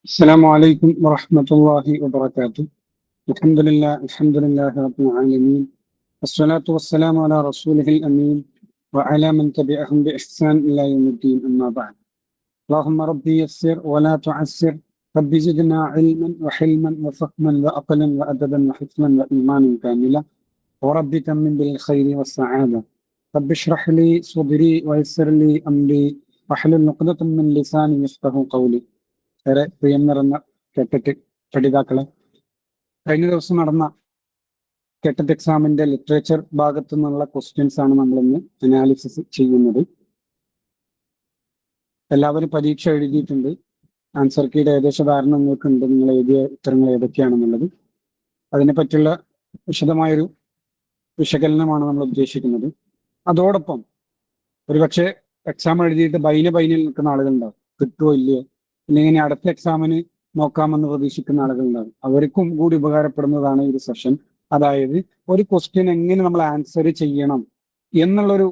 السلام عليكم ورحمة الله وبركاته. الحمد لله رب العالمين. والصلاة والسلام على رسوله الأمين وعلى من تبعهم بإحسان إلى يوم الدين، أما بعد. اللهم ربي يسر ولا تعسر، رب زدنا علما وحلما وفهما وعقلا وأدبا وحكما وإيمانا كاملا، ورب تمن بالخير والسعادة. رب اشرح لي صدري ويسر لي أمري واحلل عقدة من لساني يفقهوا قولي. ഏറെ പ്രിയം നിറഞ്ഞ കെറ്ററ്റ് പഠിതാക്കളെ, കഴിഞ്ഞ ദിവസം നടന്ന കെറ്ററ്റ് എക്സാമിന്റെ ലിറ്ററേച്ചർ ഭാഗത്തു നിന്നുള്ള ക്വസ്റ്റ്യൻസ് ആണ് നമ്മളിന്ന് അനാലിസിസ് ചെയ്യുന്നത്. എല്ലാവരും പരീക്ഷ എഴുതിയിട്ടുണ്ട്. ആൻസർ കീയുടെ ഏകദേശ ധാരണ നിങ്ങൾക്കുണ്ട്, നിങ്ങൾ എഴുതിയ ഉത്തരങ്ങൾ ഏതൊക്കെയാണെന്നുള്ളത്. അതിനെപ്പറ്റിയുള്ള വിശദമായൊരു വിശകലനമാണ് നമ്മൾ ഉദ്ദേശിക്കുന്നത്. അതോടൊപ്പം ഒരുപക്ഷെ എക്സാം എഴുതിയിട്ട് ബൈനിൽ നിൽക്കുന്ന ആളുകളുണ്ടാവും, കിട്ടുമോ ഇല്ലയോ, ഇല്ലെങ്കിൽ അടുത്ത എക്സാമിന് നോക്കാമെന്ന് പ്രതീക്ഷിക്കുന്ന ആളുകളുണ്ടാകും. അവർക്കും കൂടി ഉപകാരപ്പെടുന്നതാണ് ഈ ഒരു സെഷൻ. അതായത് ഒരു ക്വസ്റ്റ്യൻ എങ്ങനെ നമ്മൾ ആൻസർ ചെയ്യണം എന്നുള്ളൊരു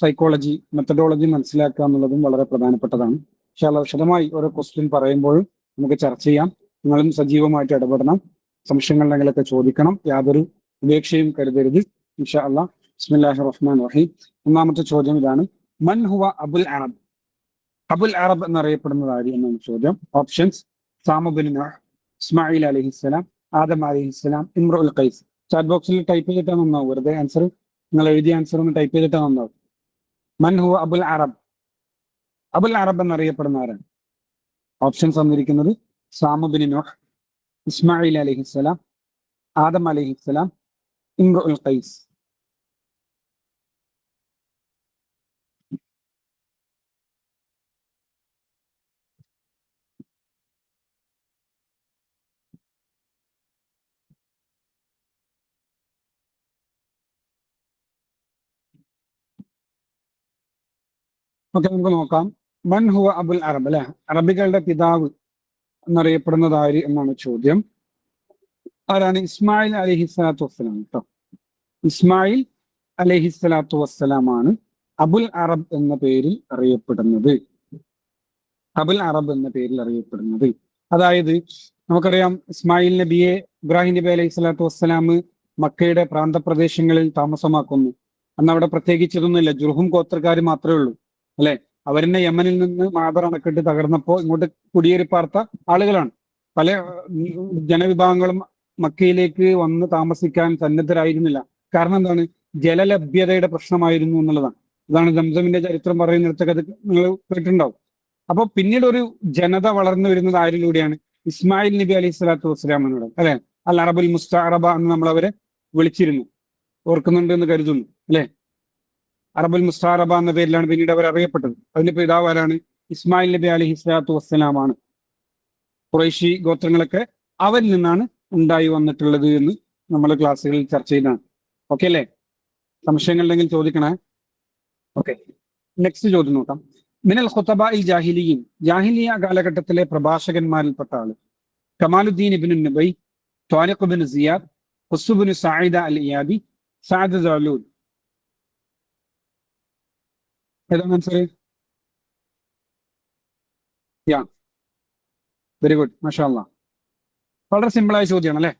സൈക്കോളജി, മെത്തഡോളജി മനസ്സിലാക്കുക എന്നുള്ളതും വളരെ പ്രധാനപ്പെട്ടതാണ്. പക്ഷേ വിശദമായി ഓരോ ക്വസ്റ്റ്യൻ പറയുമ്പോഴും നമുക്ക് ചർച്ച ചെയ്യാം. നിങ്ങളും സജീവമായിട്ട് ഇടപെടണം, സംശയങ്ങളുണ്ടെങ്കിലൊക്കെ ചോദിക്കണം, യാതൊരു ഉപേക്ഷയും കരുതരുത്. ഇൻഷാ അല്ലാഹ്. ബിസ്മില്ലാഹിർ റഹ്മാനിർ റഹീം. ഒന്നാമത്തെ ചോദ്യം ഇതാണ്: മൻ ഹുവ അബുൽ അറബ്? അബുൽ അറബ് എന്നറിയപ്പെടുന്നത് ആര് എന്നാണ് ചോദ്യം. ഓപ്ഷൻസ്: സാമ ബിൻ നൂഹ്, ഇസ്മായിൽ അലൈഹിസ്സലാം, ആദം അലൈഹിസ്സലാം, ഇമ്രുൽ ഖൈസ്. ചാറ്റ് ബോക്സിൽ ടൈപ്പ് ചെയ്തിട്ടാണ് നന്നാവും. വെറുതെ ആൻസർ, നിങ്ങൾ എഴുതിയ ആൻസർ ഒന്ന് ടൈപ്പ് ചെയ്തിട്ടാണ് നന്നാവും. മൻ ഹുവ അബുൽ അറബ്? അബുൽ അറബ് എന്നറിയപ്പെടുന്ന ആരാണ്? ഓപ്ഷൻസ് തന്നിരിക്കുന്നത്: സാമ ബിൻ നൂഹ്, ഇസ്മായിൽ അലൈഹിസ്സലാം, ആദം അലൈഹിസ്സലാം, ഇമ്രുൽ ഖൈസ്. ഓക്കെ, നമുക്ക് നോക്കാം. മൻ ഹുവ അബുൽ അറബ്, അല്ലെ, അറബികളുടെ പിതാവ് എന്നറിയപ്പെടുന്നത് ആര് എന്നാണ് ചോദ്യം. ആരാണ്? ഇസ്മായിൽ അലൈഹിസ്സലാത്തു വസ്സലാം കേട്ടോ. ഇസ്മായിൽ അലൈഹിസ്സലാത്തു വസ്സലാമാണ് അബുൽ അറബ് എന്ന പേരിൽ അറിയപ്പെടുന്നത്. അബുൽ അറബ് എന്ന പേരിൽ അറിയപ്പെടുന്നത്. അതായത് നമുക്കറിയാം, ഇസ്മായിൽ നബിയെ ഇബ്രാഹിം നബി അലൈഹി സ്വലാത്തു വസ്സലാം മക്കയുടെ പ്രാന്തപ്രദേശങ്ങളിൽ താമസമാക്കുന്നു. അന്ന് അവിടെ പ്രത്യേകിച്ചതൊന്നുമില്ല, ജുർഹും ഗോത്രക്കാർ മാത്രമേ ഉള്ളൂ, അല്ലെ. അവരെന്നെ യമനിൽ നിന്ന് മാബർ അണക്കെട്ട് തകർന്നപ്പോൾ ഇങ്ങോട്ട് കുടിയേറി പാർത്ത ആളുകളാണ്. പല ജനവിഭാഗങ്ങളും മക്കയിലേക്ക് വന്ന് താമസിക്കാൻ സന്നദ്ധരായിരുന്നില്ല. കാരണം എന്താണ്? ജലലഭ്യതയുടെ പ്രശ്നമായിരുന്നു എന്നുള്ളതാണ്. ഇതാണ് സംസമിന്റെ ചരിത്രം പറയുന്നിടത്തൊക്കെ അത് നിങ്ങൾ കേട്ടിട്ടുണ്ടാവും. അപ്പൊ പിന്നീട് ഒരു ജനത വളർന്നു വരുന്നത് ആരിലൂടെയാണ്? ഇസ്മായിൽ നബി അലൈഹി സ്വലാത്തു വസ്സലാമിനോട്, അല്ലെ. അൽ അറബുൽ മുസ്തഅറബ എന്ന് നമ്മൾ അവരെ വിളിച്ചിരുന്നു. ഓർക്കുന്നുണ്ട് എന്ന് കരുതുന്നു, അല്ലെ. അറബുൽ മുസ്തഅറബ എന്ന പേരിലാണ് പിന്നീട് അവർ അറിയപ്പെട്ടത്. അതിന്റെ പിതാവ് ആരാണ്? ഇസ്മായിൽ നബി അലൈഹി സ്വലാത്തു വസ്സലാമാണ്. ഖുറൈശി ഗോത്രങ്ങളൊക്കെ അവരിൽ നിന്നാണ് ഉണ്ടായി വന്നിട്ടുള്ളത് എന്ന് നമ്മൾ ക്ലാസ്സുകളിൽ ചർച്ച ചെയ്തതാണ്. ഓക്കെ അല്ലേ? സംശയങ്ങളുണ്ടെങ്കിൽ ചോദിക്കണേ. ഓക്കെ, നെക്സ്റ്റ് ചോദ്യം നോക്കാം. മിനൽ ഖുതബാഇൽ ജാഹിലിയീൻ, ജാഹിലിയ കാലഘട്ടത്തിലെ പ്രഭാഷകന്മാരിൽപ്പെട്ട ആള്: കമാലുദ്ദീൻ ഇബ്നു നബൈ, ത്വാരിഖ് ഇബ്നു സിയാദ്, ഖുസ് ഇബ്നു സഈദ അൽ ഇയാദി, സഅദ് സഅലൂൻ. ഏതാണ് ആൻസർ? യാ, വെരി ഗുഡ്, മാഷാ അല്ലാഹ്. വളരെ സിമ്പിളായ ചോദ്യമാണ്, അല്ലെ.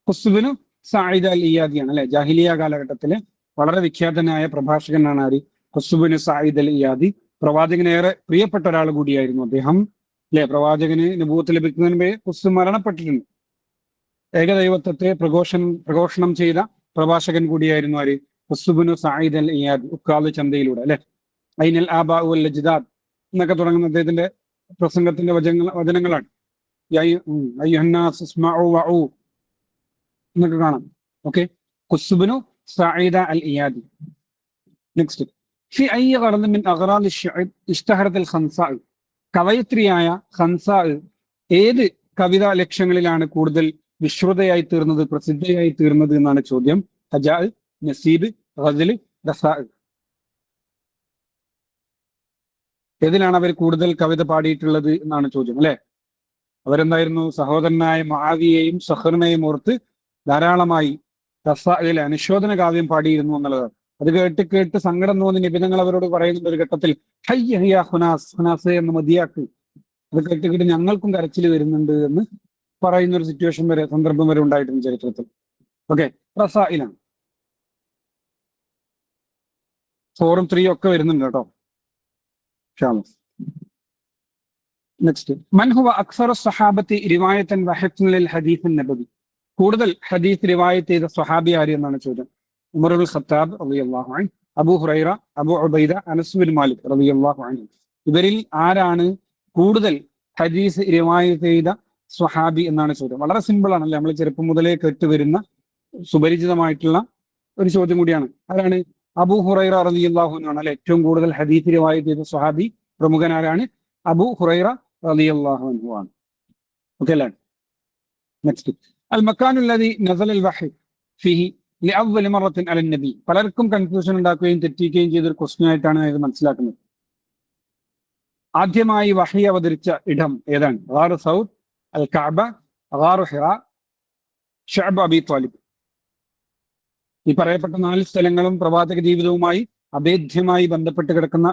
ഖുസ് ഇബ്നു സഈദ അൽ ഇയാദിയാണ്, അല്ലെ. ജാഹിലിയ കാലഘട്ടത്തിലെ വളരെ വിഖ്യാതനായ പ്രഭാഷകനാണ് ആര്? ഖുസ് ഇബ്നു സഈദ് അൽ ഇയാദി. പ്രവാചകനേറെ പ്രിയപ്പെട്ട ഒരാൾ കൂടിയായിരുന്നു അദ്ദേഹം, അല്ലെ. പ്രവാചകന് നബൂവത്ത് ലഭിക്കുന്നതിന് മുമ്പേ ഖുസ് മരണപ്പെട്ടിട്ടുണ്ട്. ഏകദൈവത്വത്തെ പ്രഘോഷണം ചെയ്ത പ്രഭാഷകൻ കൂടിയായിരുന്നു ആര്? ഖുസ് ഇബ്നു സഈദ് അൽ ഇയാദി. ഉക്കാദ് ചന്തയിലൂടെ, അല്ലെ. ഐനൽ ആബാഉ വൽ അജ്ദാദ് എന്നൊക്കെ തുടങ്ങുന്ന അദ്ദേഹത്തിന്റെ പ്രസംഗത്തിന്റെ വചനങ്ങളാണ്. അയ്യുഹന്നാസ് ഇസ്മഉ വഉ എന്നൊക്കെ കാണാം. ഓക്കെ, ഖുസ് ഇബ്നു സഈദ അൽ ഇയാദി. നെക്സ്റ്റ്: ഫി അയ്യി ഖർദ് മിൻ അഗ്റാദി അശ്ശിഅർ ഇഷ്തഹറത് അൽ ഖൻസാ, കവയിത്രിയായ ഖൻസാ ഏത് കവിതാ ലക്ഷ്യങ്ങളിലാണ് കൂടുതൽ വിശ്രുതയായി തീർന്നത്, പ്രസിദ്ധയായി തീർന്നത് എന്നാണ് ചോദ്യം. ഹജാ, നസീബ്, ഗസൽ, റസാ. ഏതിലാണ് അവർ കൂടുതൽ കവിത പാടിയിട്ടുള്ളത് എന്നാണ് ചോദ്യം, അല്ലെ. അവരെന്തായിരുന്നു? സഹോദരനായ മുആവിയയെയും സഖറിനെയും ഓർത്ത് ധാരാളമായി റസാഇലെ അനുശോചന കാവ്യം പാടിയിരുന്നു എന്നുള്ളതാണ്. അത് കേട്ട് കേട്ട് സങ്കടം തോന്നി നിബിധങ്ങൾ അവരോട് പറയുന്ന ഒരു ഘട്ടത്തിൽ ഹയ്യ ഹിയ ഹുനാസ്, ഹുനാസ് എന്ന് മതിയാക്ക്, അത് കേട്ടിട്ട് ഞങ്ങൾക്കും കരച്ചിൽ വരുന്നുണ്ട് എന്ന് പറയുന്ന ഒരു സിറ്റുവേഷൻ വരെ, സന്ദർഭം വരെ ഉണ്ടായിട്ടുണ്ട് ചരിത്രത്തിൽ. ഓക്കെ, റസായിലാണ് 4ഉം 3ഉം ഒക്കെ വരുന്നുണ്ട് കേട്ടോ. നെക്സ്റ്റ്, മൻ ഹുവ അക്സറു സഹാബത്തി റിവായത്തൻ വഹിഫ്ൻ ലിൽ ഹദീസ് നബവി. കൂടുതൽ ഹദീസ് റിവായത്ത് ചെയ്ത സ്വഹാബി ആര് എന്നാണ് ചോദ്യം. ഉമറുൽ ഖത്താബ് റളിയല്ലാഹു അൻഹു, Abu Hurairah, Abu Ubaidah, Anas bin Malik റളിയല്ലാഹു അൻഹു. ഇവരിൽ ആരാണ് കൂടുതൽ ഹദീസ് റിവായത്ത് ചെയ്ത സ്വഹാബി എന്നാണ് ചോദ്യം. വളരെ സിമ്പിൾ ആണല്ലേ, നമ്മൾ ചെറുപ്പം മുതലേ കേട്ടുവരുന്ന സുപരിചിതമായിട്ടുള്ള ഒരു ചോദ്യം കൂടിയാണ്. ആരാണ്? അബൂ ഹുറൈറ റളിയല്ലാഹു അൻഹു ആണ് അല്ലെ ഏറ്റവും കൂടുതൽ ഹദീസ് റിവായത്ത് ചെയ്ത സ്വഹാബി. പ്രമുഖൻ ആരാണ്? അബൂ ഹുറൈറ റളിയല്ലാഹു അൻഹു ആണ്. ഓക്കെ അല്ലേ? നെക്സ്റ്റ്, അൽ മക്കാനു അല്ലദി നസല അൽ വഹി ഫീഹി ലിഅവ്വൽ മറത്തിൻ അലൻ നബി. പലർക്കും കൺഫ്യൂഷൻ ഉണ്ടാക്കുകയും തെറ്റിക്കുകയും ചെയ്തൊരു ക്വസ്റ്റ്യൻ ആയിട്ടാണ് ഇത് മനസ്സിലാക്കുന്നത്. ആദ്യമായി വഹി അവതരിച്ച ഇടം ഏതാണ്? ഗാറു സൗർ, അൽ കഅബ, ഗാറു ഹിറ, ശഅബ് അബി ത്വാലിബ്. ഈ പറയപ്പെട്ട 4 സ്ഥലങ്ങളും പ്രവാചക ജീവിതവുമായി അഭേദ്യമായി ബന്ധപ്പെട്ട് കിടക്കുന്ന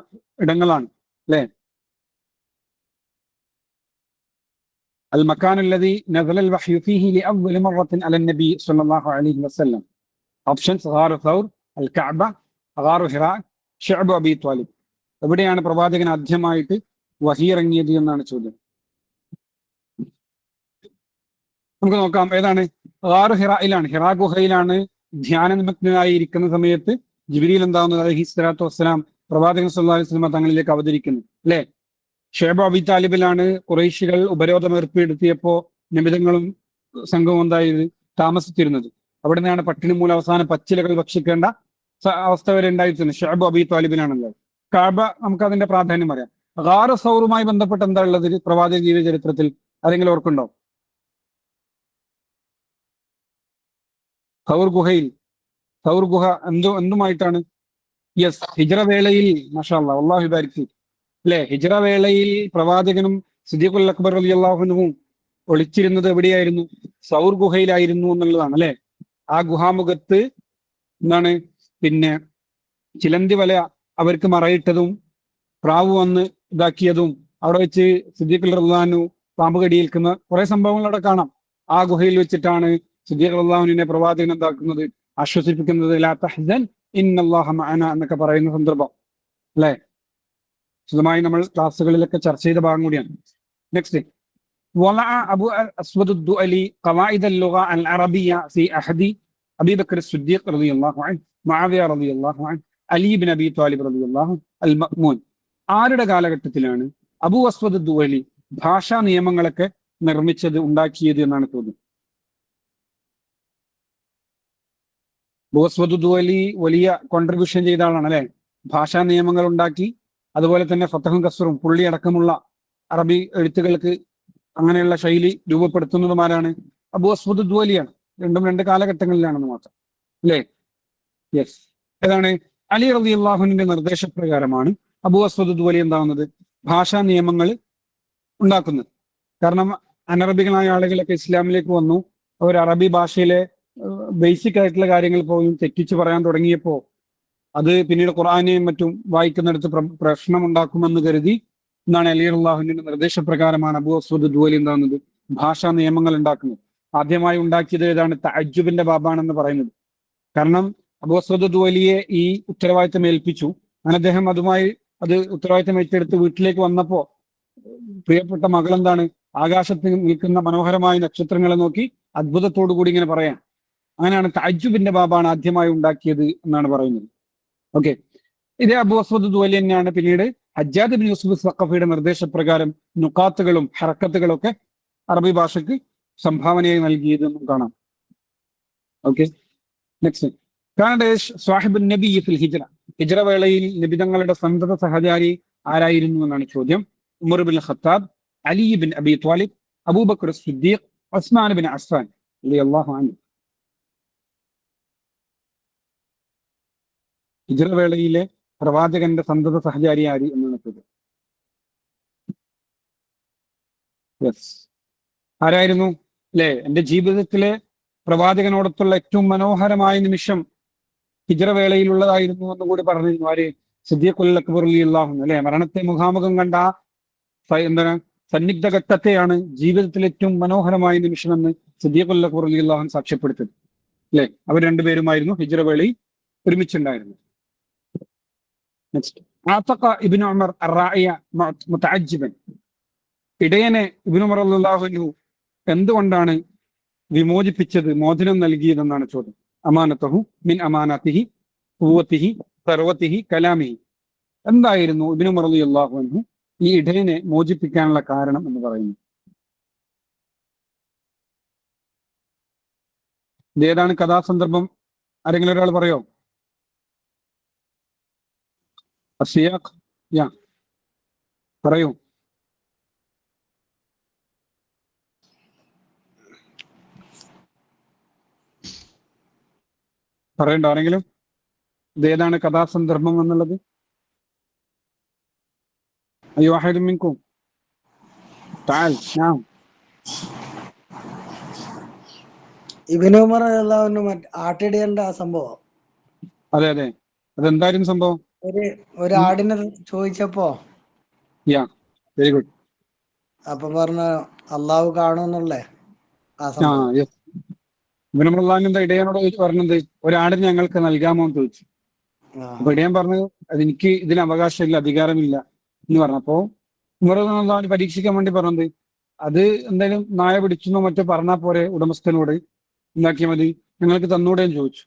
ഇടങ്ങളാണ് അല്ലെ? അൽ മക്കാനു അല്ലദി നസല അൽ വഹ്യു ഫീഹി ലിഅവ്വൽ മറത്തിൻ അലൻ നബി സ്വല്ലല്ലാഹു അലൈഹി വസല്ലം. ഓപ്ഷൻസ്: ഗാറു സൗർ, അൽ കഅബ, ഗാറു ഹിറ, ശഅബ് അബി ത്വാലിബ്. എവിടെയാണ് പ്രവാചകൻ ആദ്യമായിട്ട് വഹി ഇറങ്ങിയത് എന്നാണ് ചോദ്യം. നമുക്ക് നോക്കാം. ഏതാണ്? ഗാറു ഹിറയിലാണ്. ഹിറ ഗുഹയിലാണ് ധ്യാന നിമഗ്നനായി ഇരിക്കുന്ന സമയത്ത് ജിബ്രീൽ എന്താവുന്നത്? അലൈഹി സ്വലാത്തു വസ്സലാം പ്രവാചകൻ സല്ലല്ലാഹു അലൈഹി വസല്ലം തങ്ങളിലേക്ക് അവതരിക്കുന്നു അല്ലെ? ഷുഐബ് അബി താലിബിലാണ് ഖുറൈശികൾ ഉപരോധം ഏർപ്പെടുത്തിയപ്പോ നിമിതങ്ങളും സംഘവും എന്തായത് താമസിച്ചിരുന്നത്. അവിടെ നിന്നാണ് പട്ടിണി മൂലം അവസാനം പച്ചിലകൾ ഭക്ഷിക്കേണ്ട അവസ്ഥ വരെ ഉണ്ടായിരുന്നത്. ഷുഐബ് അബി താലിബിനാണല്ലോ. കഅബ, നമുക്ക് അതിന്റെ പ്രാധാന്യം അറിയാം. ഗാറു സൗറുമായി ബന്ധപ്പെട്ട് എന്താ ഉള്ളത് പ്രവാചക ജീവിത ചരിത്രത്തിൽ? ആരെങ്കിലും ഓർക്കുണ്ടോ? സൗർ ഗുഹയിൽ, സൗർ ഗുഹ എന്തുമായിട്ടാണ്? യെസ്, ഹിജ്റ വേളയിൽ. മാഷാ അല്ലാഹ്, അല്ലാഹു ബാരിക് ഫീക് അല്ലെ? ഹിജ്റ വേളയിൽ പ്രവാചകനും സിദ്ദീഖുൽ അക്ബർ റളിയല്ലാഹു അൻഹുവും ഒളിച്ചിരുന്നത് എവിടെയായിരുന്നു? സൗർ ഗുഹയിലായിരുന്നു എന്നുള്ളതാണ് അല്ലെ? ആ ഗുഹാമുഖത്ത് എന്താണ് പിന്നെ ചിലന്തി വല അവർക്ക് മറയിട്ടതും പ്രാവ് വന്ന് ഇതാക്കിയതും അവിടെ വെച്ച് സിദ്ദീഖുൽ റളിയല്ലാഹു അൻഹു പാമ്പ് കടിയേൽക്കുന്ന കുറെ സംഭവങ്ങൾ അവിടെ കാണാം. ആ ഗുഹയിൽ വെച്ചിട്ടാണ് സിദ്ദീഖ് റളിയല്ലാഹു അൻഹുവിനെ പ്രവാചകൻ എന്താക്കുന്നത്? ആശ്വസിപ്പിക്കുന്നത്. ലാ തഹ്സൻ ഇന്നല്ലാഹ മഅന എന്നൊക്കെ പറയുന്ന സന്ദർഭം അല്ലെ? വിശദമായി നമ്മൾ ക്ലാസ്സുകളിലൊക്കെ ചർച്ച ചെയ്ത ഭാഗം കൂടിയാണ്. നെക്സ്റ്റ്, വലഅ അബു അസ്വദ് അദ്ദുഅലി ഖവായിദ അൽ-ലുഗ അൽ-അറബിയ്യ ഫി അഹദി അബീ ബക്കർ സിദ്ദീഖ് റളിയല്ലാഹു അൻഹു, മുആവിയ റളിയല്ലാഹു അൻഹു, അലി ഇബ്നു അബി ത്വാലിബ് റളിയല്ലാഹു അൽ-മഅ്മൂൻ. ആരുടെ കാലഘട്ടത്തിലാണ് അബു അസ്വദ് അദ്ദുഅലി ഭാഷാ നിയമങ്ങളൊക്കെ നിർമ്മിച്ചത്, ഉണ്ടാക്കിയത് എന്നാണ് ചോദ്യം. അബു അസ്വദ് അദ്ദുഅലി വലിയ കോൺട്രിബ്യൂഷൻ ചെയ്ത ആളാണ് അല്ലെ? ഭാഷാ നിയമങ്ങൾ ഉണ്ടാക്കി, അതുപോലെ തന്നെ ഫതഹും കസ്റും പുള്ളി അടക്കമുള്ള അറബി എഴുത്തുകൾക്ക് അങ്ങനെയുള്ള ശൈലി രൂപപ്പെടുത്തുന്നതുമാരാണ്? അബു അസ്വദ് അദ്ദുഅലിയാണ്. രണ്ടും 2 കാലഘട്ടങ്ങളിലാണെന്ന് മാത്രം അല്ലേ? യെസ്. ഏതാണ്? അലി റളിയല്ലാഹു അൻഹുവിന്റെ നിർദ്ദേശപ്രകാരമാണ് അബു അസ്വദ് അദ്ദുഅലി എന്താവുന്നത്? ഭാഷാ നിയമങ്ങൾ ഉണ്ടാക്കുന്നത്. കാരണം അനറബികളായ ആളുകളൊക്കെ ഇസ്ലാമിലേക്ക് വന്നു. അവർ അറബി ഭാഷയിലെ ബേസിക് ആയിട്ടുള്ള കാര്യങ്ങൾ പോലും തെറ്റിച്ച് പറയാൻ തുടങ്ങിയപ്പോ അത് പിന്നീട് ഖുർആനെയും മറ്റും വായിക്കുന്നിടത്ത് പ്രശ്നം ഉണ്ടാക്കുമെന്ന് കരുതി എന്നാണ് അലി റളിയല്ലാഹു അൻഹുവിന്റെ നിർദ്ദേശപ്രകാരമാണ് അബു അസ്വദ് അദ്ദുഅലി എന്താകുന്നത്? ഭാഷാ നിയമങ്ങൾ ഉണ്ടാക്കുന്നത്. ആദ്യമായി ഉണ്ടാക്കിയത് ഏതാണ്? തഅജ്ജുബിന്റെ ബാബാണെന്ന് പറയുന്നത്. കാരണം അബു അസ്വദ് അദ്ദുഅലിയെ ഈ ഉത്തരവാദിത്തം ഏൽപ്പിച്ചു. അങ്ങനെ അദ്ദേഹം അത് ഉത്തരവാദിത്തം ഏറ്റെടുത്ത് വീട്ടിലേക്ക് വന്നപ്പോ പ്രിയപ്പെട്ട മകൾ എന്താണ്? ആകാശത്ത് നിൽക്കുന്ന മനോഹരമായ നക്ഷത്രങ്ങളെ നോക്കി അത്ഭുതത്തോടു കൂടി ഇങ്ങനെ പറയാം. അങ്ങനെയാണ് തഅജ്ജുബിന്റെ ബാബാണ് ആദ്യമായി ഉണ്ടാക്കിയത് എന്നാണ് പറയുന്നത്. ഓക്കെ, ഇതേ അബു അസ്വദ് അദ്ദുഅലി തന്നെയാണ് പിന്നീട് ഹജ്ജാജ് ഇബ്നു യൂസുഫ് സഖഫിയുടെ നിർദ്ദേശപ്രകാരം നുഖാത്തുകളും ഹറക്കത്തുകളും ഒക്കെ അറബി ഭാഷയ്ക്ക് സംഭാവനയായി നൽകിയതെന്നും കാണാം. ഓക്കെ, നെക്സ്റ്റ്, സാഹിബുൻ നബി ഫിൽ ഹിജ്റ. ഹിജ്റ വേളയിൽ നബിതങ്ങളുടെ സന്തത സഹചാരി ആരായിരുന്നു എന്നാണ് ചോദ്യം. Umar bin Khattab, Ali bin Abi Talib, Abu Bakr Siddiq, Usman bin Affan റളിയല്ലാഹു അൻഹു. ഹിജ്റ വേളയിലെ പ്രവാചകന്റെ സന്തത സഹചാരി ആര് എന്നാണ് ചോദ്യം. യെസ്, ആരായിരുന്നു അല്ലെ? എന്റെ ജീവിതത്തിലെ പ്രവാചകനോടൊത്തുള്ള ഏറ്റവും മനോഹരമായ നിമിഷം ഹിജ്റ വേളയിലുള്ളതായിരുന്നു എന്ന് കൂടി പറഞ്ഞിരുന്നു. ആര്? സിദ്ദീഖുൽ അക്ബർ റളിയല്ലാഹു അൻഹു അല്ലെ? മരണത്തെ മുഖാമുഖം കണ്ട എന്താണ് സന്നിഗ്ധ ഘട്ടത്തെയാണ് ജീവിതത്തിൽ ഏറ്റവും മനോഹരമായ നിമിഷമെന്ന് സിദ്ദീഖുൽ അക്ബർ റളിയല്ലാഹു അൻഹു സാക്ഷ്യപ്പെടുത്തത്. അല്ലെ, അവർ രണ്ടുപേരുമായിരുന്നു ഹിജ്റ വേളയിൽ ഒരുമിച്ചുണ്ടായിരുന്നു. നെക്സ്റ്റ്, ആതഖ ഇബ്നു ഉമർ അർ-റാഇയ മുതഅജ്ജിബൻ. ഇടയനെ ഇബ്നു ഉമർ റളിയല്ലാഹു അൻഹു എന്തുകൊണ്ടാണ് വിമോചിപ്പിച്ചത്, മോചനം നൽകിയതെന്നാണ് ചോദ്യം. അമാനത്തഹു മിൻ അമാനാത്തിഹി ഖുവ്വത്തിഹി സർവത്തിഹി കലാമിഹി. എന്തായിരുന്നു ഇബ്നു ഉമർ റളിയല്ലാഹു അൻഹു ഈ ഇടയനെ മോചിപ്പിക്കാനുള്ള കാരണം എന്ന് പറയുന്നു? ഇതേതാണ് കഥാസന്ദർഭം? ആരെങ്കിലും ഒരാൾ പറയോ? അസിയാഖ്, യാ പറയൂ. പറയണ്ടോ ആരെങ്കിലും? ഇതേതാണ് കഥാസന്ദർഭം എന്നുള്ളത്? അയ്യോ വാഹിദും മിൻകും തആൽ. നാം ഇബ്നു ഉമർ റളിയല്ലാഹു അൻഹു ആട്ടിടേണ്ട ആ സംഭവം. അതെ അതെ, അതെന്തായിരുന്നു സംഭവം? ഒരു ആടിനെ ചോദിച്ചപ്പോ യാ, വെരി ഗുഡ്. അപ്പൊ പറഞ്ഞ അള്ളാഹു കാണുന്നുള്ളേ ആ സംഭവം. യെസ്. ഇബ്നു ഉമർ റളിയല്ലാഹു അൻഹു ഇടയനോട് പറഞ്ഞത് ഒരാടിനെ ഞങ്ങൾക്ക് നൽകാമോ എന്ന് ചോദിച്ചു. അപ്പൊ ഇടയൻ പറഞ്ഞത് അതെനിക്ക് ഇതിന് അവകാശമില്ല, അധികാരമില്ല എന്ന് പറഞ്ഞപ്പോ ഉമർ റളിയല്ലാഹു അൻഹു പരീക്ഷിക്കാൻ വേണ്ടി പറഞ്ഞത് അത് എന്തായാലും നായ പിടിച്ചെന്നോ മറ്റോ പറഞ്ഞാൽ പോരെ, ഉടമസ്ഥനോട് ഉണ്ടാക്കിയാൽ മതി, ഞങ്ങൾക്ക് തന്നൂടെ എന്ന് ചോദിച്ചു.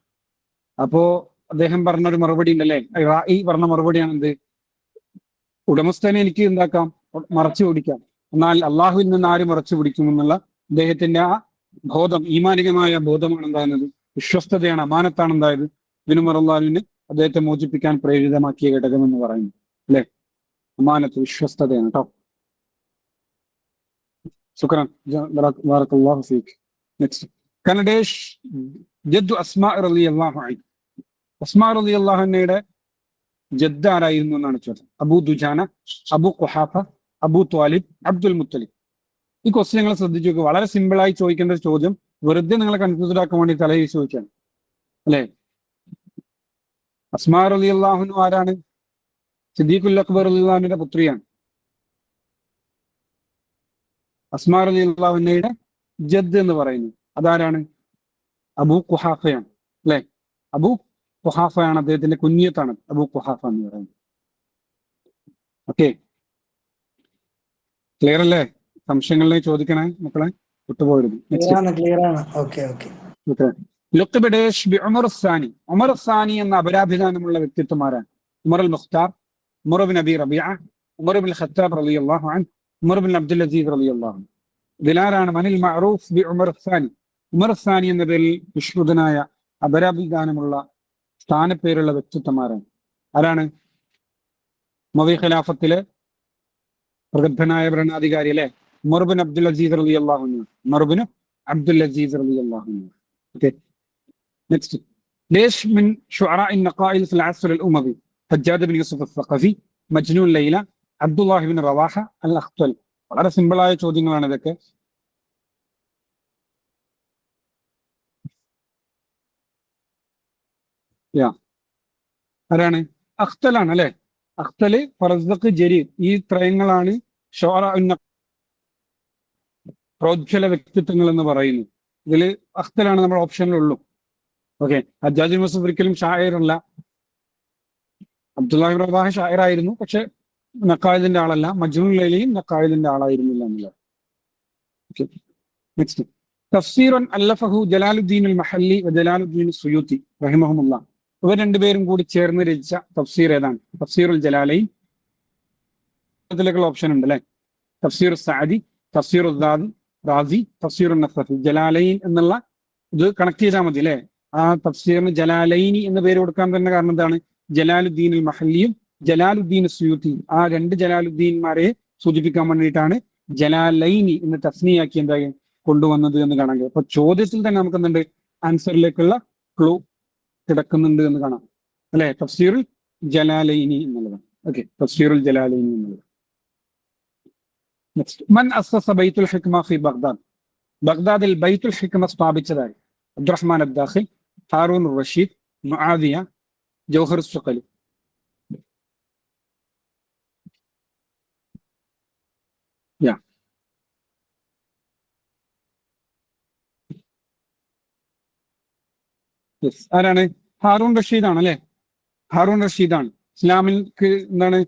അപ്പോ അദ്ദേഹം പറഞ്ഞൊരു മറുപടി ഉണ്ടല്ലേ, ഈ പറഞ്ഞ മറുപടിയാണ് എന്ത്, ഉടമസ്ഥനെ എനിക്ക് എന്താക്കാം, മറച്ചു പിടിക്കാം, എന്നാൽ അള്ളാഹുവിൽ നിന്ന് ആര് മറച്ചു പിടിക്കുമെന്നുള്ള അദ്ദേഹത്തിന്റെ ആ ബോധം, ഈമാനികമായ ബോധമാണ് എന്താകുന്നത്, വിശ്വസ്തതയാണ്, അമാനത്താണ് എന്തായത് ഇബ്നു ഉമർ റളിയല്ലാഹു അൻഹുവിന് അദ്ദേഹത്തെ മോചിപ്പിക്കാൻ പ്രേരിതമാക്കിയ ഘടകം എന്ന് പറയുന്നു. അല്ലെ, അമാനത്ത്, വിശ്വസ്തതയാണ് കേട്ടോ. ശുക്രാൻ, ബറകല്ലാഹു ഫീക്. നെക്സ്റ്റ്, കനഡേഷ് ജദ്ദു അസ്മാ റളിയല്ലാഹു അൻഹ. അസ്മാ റളിയല്ലാഹു അൻഹയുടെ ജദ്ദ ആരായിരുന്നു എന്നാണ് ചോദ്യം. അബൂ ദുജാന, അബൂ ഖുഹാഫ, അബൂ ത്വാലിബ്, അബ്ദുൽ മുത്തലിബ്. ഈ ക്വസ്റ്റ്യൻ നിങ്ങൾ ശ്രദ്ധിച്ചു നോക്കുക. വളരെ സിമ്പിളായി ചോദിക്കേണ്ട ഒരു ചോദ്യം, വെറുതെ നിങ്ങളെ കൺഫ്യൂസ്ഡ് ആക്കാൻ വേണ്ടി തലയിൽ ചോദിച്ചാണ്. അല്ലെ, അസ്മാ റളിയല്ലാഹു അൻഹ ആരാണ്? സിദ്ദീഖുൽ അക്ബർ റളിയല്ലാഹു അൻഹുവിന്റെ പുത്രിയാണ്. അസ്മാ റളിയല്ലാഹു അൻഹയുടെ ജദ് എന്ന് പറയുന്നത് അതാരാണ്? അബൂ ഖുഹാഫയാണ്. അല്ലെ, അബൂ ഖുഹാഫയാണ്, അദ്ദേഹത്തിന്റെ കുഞ്ഞിയത്താണ് അബൂ ഖുഹാഫ എന്ന് പറയുന്നത്. ഓക്കെ, ക്ലിയർ അല്ലേ? സംശയങ്ങളിലേക്ക് ചോദിക്കണേ മക്കളെ, വിട്ടുപോകരുത്. ഉമർ സാനി എന്ന അപരാഭിധാനമുള്ള വ്യക്തിത്വമാരാണ് ഉമർ അൽ Mukhtar, Umar bin Abi റബീഅ, Umar bin Khattab റളിയല്ലാഹു അൻഹു, ഉമർ ബിൻ അബ്ദുൽ അസീസ് റളിയല്ലാഹു അൻഹു. ഇതിലാരാണ് മനിൽ മഅറൂഫ് ബി ഉമർ സാനി? ഉമർ സാനി എന്ന പേരിൽ വിശ്രുതനായ അപരാഭിധാനമുള്ള സ്ഥാനപ്പേരുള്ള വ്യക്തിത്വമാരാണ്. ആരാണ്? ഉമവി ഖിലാഫത്തിലെ പ്രഗത്ഭനായ ഭരണാധികാരി അല്ലെ, ഉമർ ബിൻ അബ്ദുൽ അസീസ് റളിയല്ലാഹു അൻഹു. ഉമർ ബിൻ അബ്ദുൽ അസീസ് റളിയല്ലാഹു അൻഹു. ഓക്കേ, നെക്സ്റ്റ്, ലീഷ് മിൻ ശുഅറാഇ النقائل في العصر الأموي Hajjaj bin Yusuf الثقفي, Majnun Laila, Abdullahi bin Rawaha al Akhtal. വളരെ സിമ്പിളായ ചോദ്യങ്ങളാണ് ഇതൊക്കെ. ആരാണ്? അഖ്തലാണ് അല്ലെ. അഖ്തല്, ഫറസ്ദഖ്, ജരീർ, ഈ ത്രയങ്ങളാണ് പ്രോജ്വല വ്യക്തിത്വങ്ങൾ എന്ന് പറയുന്നു. ഇതിൽ അഖ്തലാണ് നമ്മുടെ ഓപ്ഷനിലുള്ളൂ. ഓക്കെ, ഹജ്ജാജ് ബിൻ യൂസുഫ് ഒരിക്കലും ഷായറല്ല. അബ്ദുല്ലാഹി ബിൻ റവാഹ ഷായറായിരുന്നു, പക്ഷെ നഖായിദിന്റെ ആളല്ല. മജ്നൂൻ ലൈലയും നഖായിദിന്റെ ആളായിരുന്നില്ല എന്നുള്ളത്. നെക്സ്റ്റ്, തഫ്സീറുൻ അല്ലഫഹു ജലാലുദ്ദീൻ അൽ മഹല്ലി വ ജലാലുദ്ദീൻ സുയൂത്തി റഹിമഹുമുല്ലാഹ്. ഇവർ രണ്ടുപേരും കൂടി ചേർന്ന് രചിച്ച തഫ്സീർ ഏതാണ്? തഫ്സീറുൽ ജലാലൈൻ. ഇതിലേക്കുള്ള ഓപ്ഷൻ ഉണ്ട് അല്ലെ, തഫ്സീർ സഅദി, തഫ്സീർ റാസി, തഫ്സീർ നഖഫി. ജലാലൈൻ എന്നുള്ള ഇത് കണക്ട് ചെയ്താൽ മതി അല്ലെ. ആ തഫ്സീറിന് ജലാലൈനി എന്ന പേര് കൊടുക്കാൻ തന്നെ കാരണം എന്താണ്? ജലാലുദ്ദീൻ അൽ മഹല്ലിയും ജലാലുദ്ദീൻ സുയൂത്തി, ആ രണ്ട് ജലാലുദ്ദീൻമാരെ സൂചിപ്പിക്കാൻ വേണ്ടിയിട്ടാണ് ജലാലൈനി എന്ന് തസ്നിയാക്കി എന്തായാലും കൊണ്ടുവന്നത് എന്ന് കാണാൻ കഴിയും. അപ്പൊ ചോദ്യത്തിൽ തന്നെ നമുക്ക് എന്തുണ്ട്, ആൻസറിലേക്കുള്ള ക്ലൂ കിടക്കുന്നുണ്ട് എന്ന് കാണാം അല്ലെ. തഫ്സീറുൽ ജലാലൈനി എന്നുള്ളതാണ്. ഓക്കെ, തഫ്സീറുൽ ജലാലൈനി എന്നുള്ളത്. നെക്സ്റ്റ്, മൻ അസ്സസ ബൈത്തുൽ ഹിക്മ ഫി ബഗ്ദാദ്. ബഗ്ദാദിൽ ബൈത്തുൽ ഹിക്മ സ്ഥാപിച്ചതായി അബ്ദുറഹ്മാൻ അദ്ദാഖിൽ, ഹാറൂൻ റഷീദ്, മുആദിയ, ജൗഹർ സുഖലി. യെസ്, ആരാണ്? ഹാറൂൺ റഷീദാണ് അല്ലെ? ഹാറൂൺ റഷീദാണ്. ഇസ്ലാമിക്ക് എന്താണ്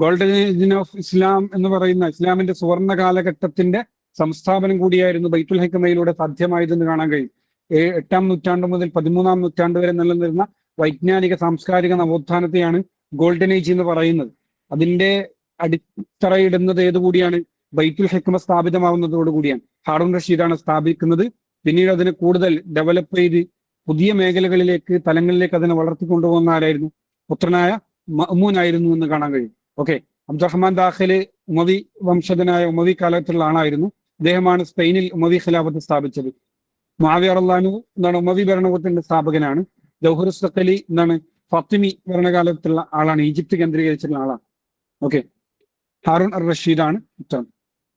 ഗോൾഡൻ ഏജ് ഓഫ് ഇസ്ലാം എന്ന് പറയുന്ന ഇസ്ലാമിന്റെ സുവർണ്ണ കാലഘട്ടത്തിന്റെ സംസ്ഥാപനം കൂടിയായിരുന്നു ബൈത്തുൽ ഹിക്മയിലൂടെ സാധ്യമായതെന്ന് കാണാൻ കഴിയും. 8-ാം നൂറ്റാണ്ട് മുതൽ 13-ാം നൂറ്റാണ്ട് വരെ നിലനിന്നിരുന്ന വൈജ്ഞാനിക സാംസ്കാരിക നവോത്ഥാനത്തെയാണ് ഗോൾഡൻ ഏജ് എന്ന് പറയുന്നത്. അതിന്റെ അടിത്തറയിടുന്നത് ഏതുകൂടിയാണ്? ബൈത്തുൽ ഹിക്മ സ്ഥാപിതമാവുന്നതോടുകൂടിയാണ്. ഹാറൂൺ റഷീദാണ് സ്ഥാപിക്കുന്നത്. പിന്നീട് അതിനെ കൂടുതൽ ഡെവലപ്പ് ചെയ്ത് പുതിയ മേഖലകളിലേക്ക്, തലങ്ങളിലേക്ക് അതിനെ വളർത്തിക്കൊണ്ടുപോകുന്ന ആരായിരുന്നു? പുത്രനായ മഅ്മൂൻ ആയിരുന്നു എന്ന് കാണാൻ കഴിയും. ഓക്കെ, അബ്ദുറഹ്മാൻ ദാഖില് ഉമവി വംശജനായ ഉമവി കാലത്തുള്ള ആളായിരുന്നു. അദ്ദേഹമാണ് സ്പെയിനിൽ ഉമവി ഖിലാഫത്ത് സ്ഥാപിച്ചത്. മുആവിയ റളിയല്ലാഹു എന്താണ് ഉമവി ഭരണകൂടത്തിന്റെ സ്ഥാപകനാണ്. ജൗഹറുസ് സഖലി എന്താണ് ഫാത്തിമി ഭരണകാലത്തുള്ള ആളാണ്, ഈജിപ്ത് കേന്ദ്രീകരിച്ചിട്ടുള്ള ആളാണ്. ഓക്കെ, ഹാറൂൺ അർ റഷീദാണ് ഉത്തരം.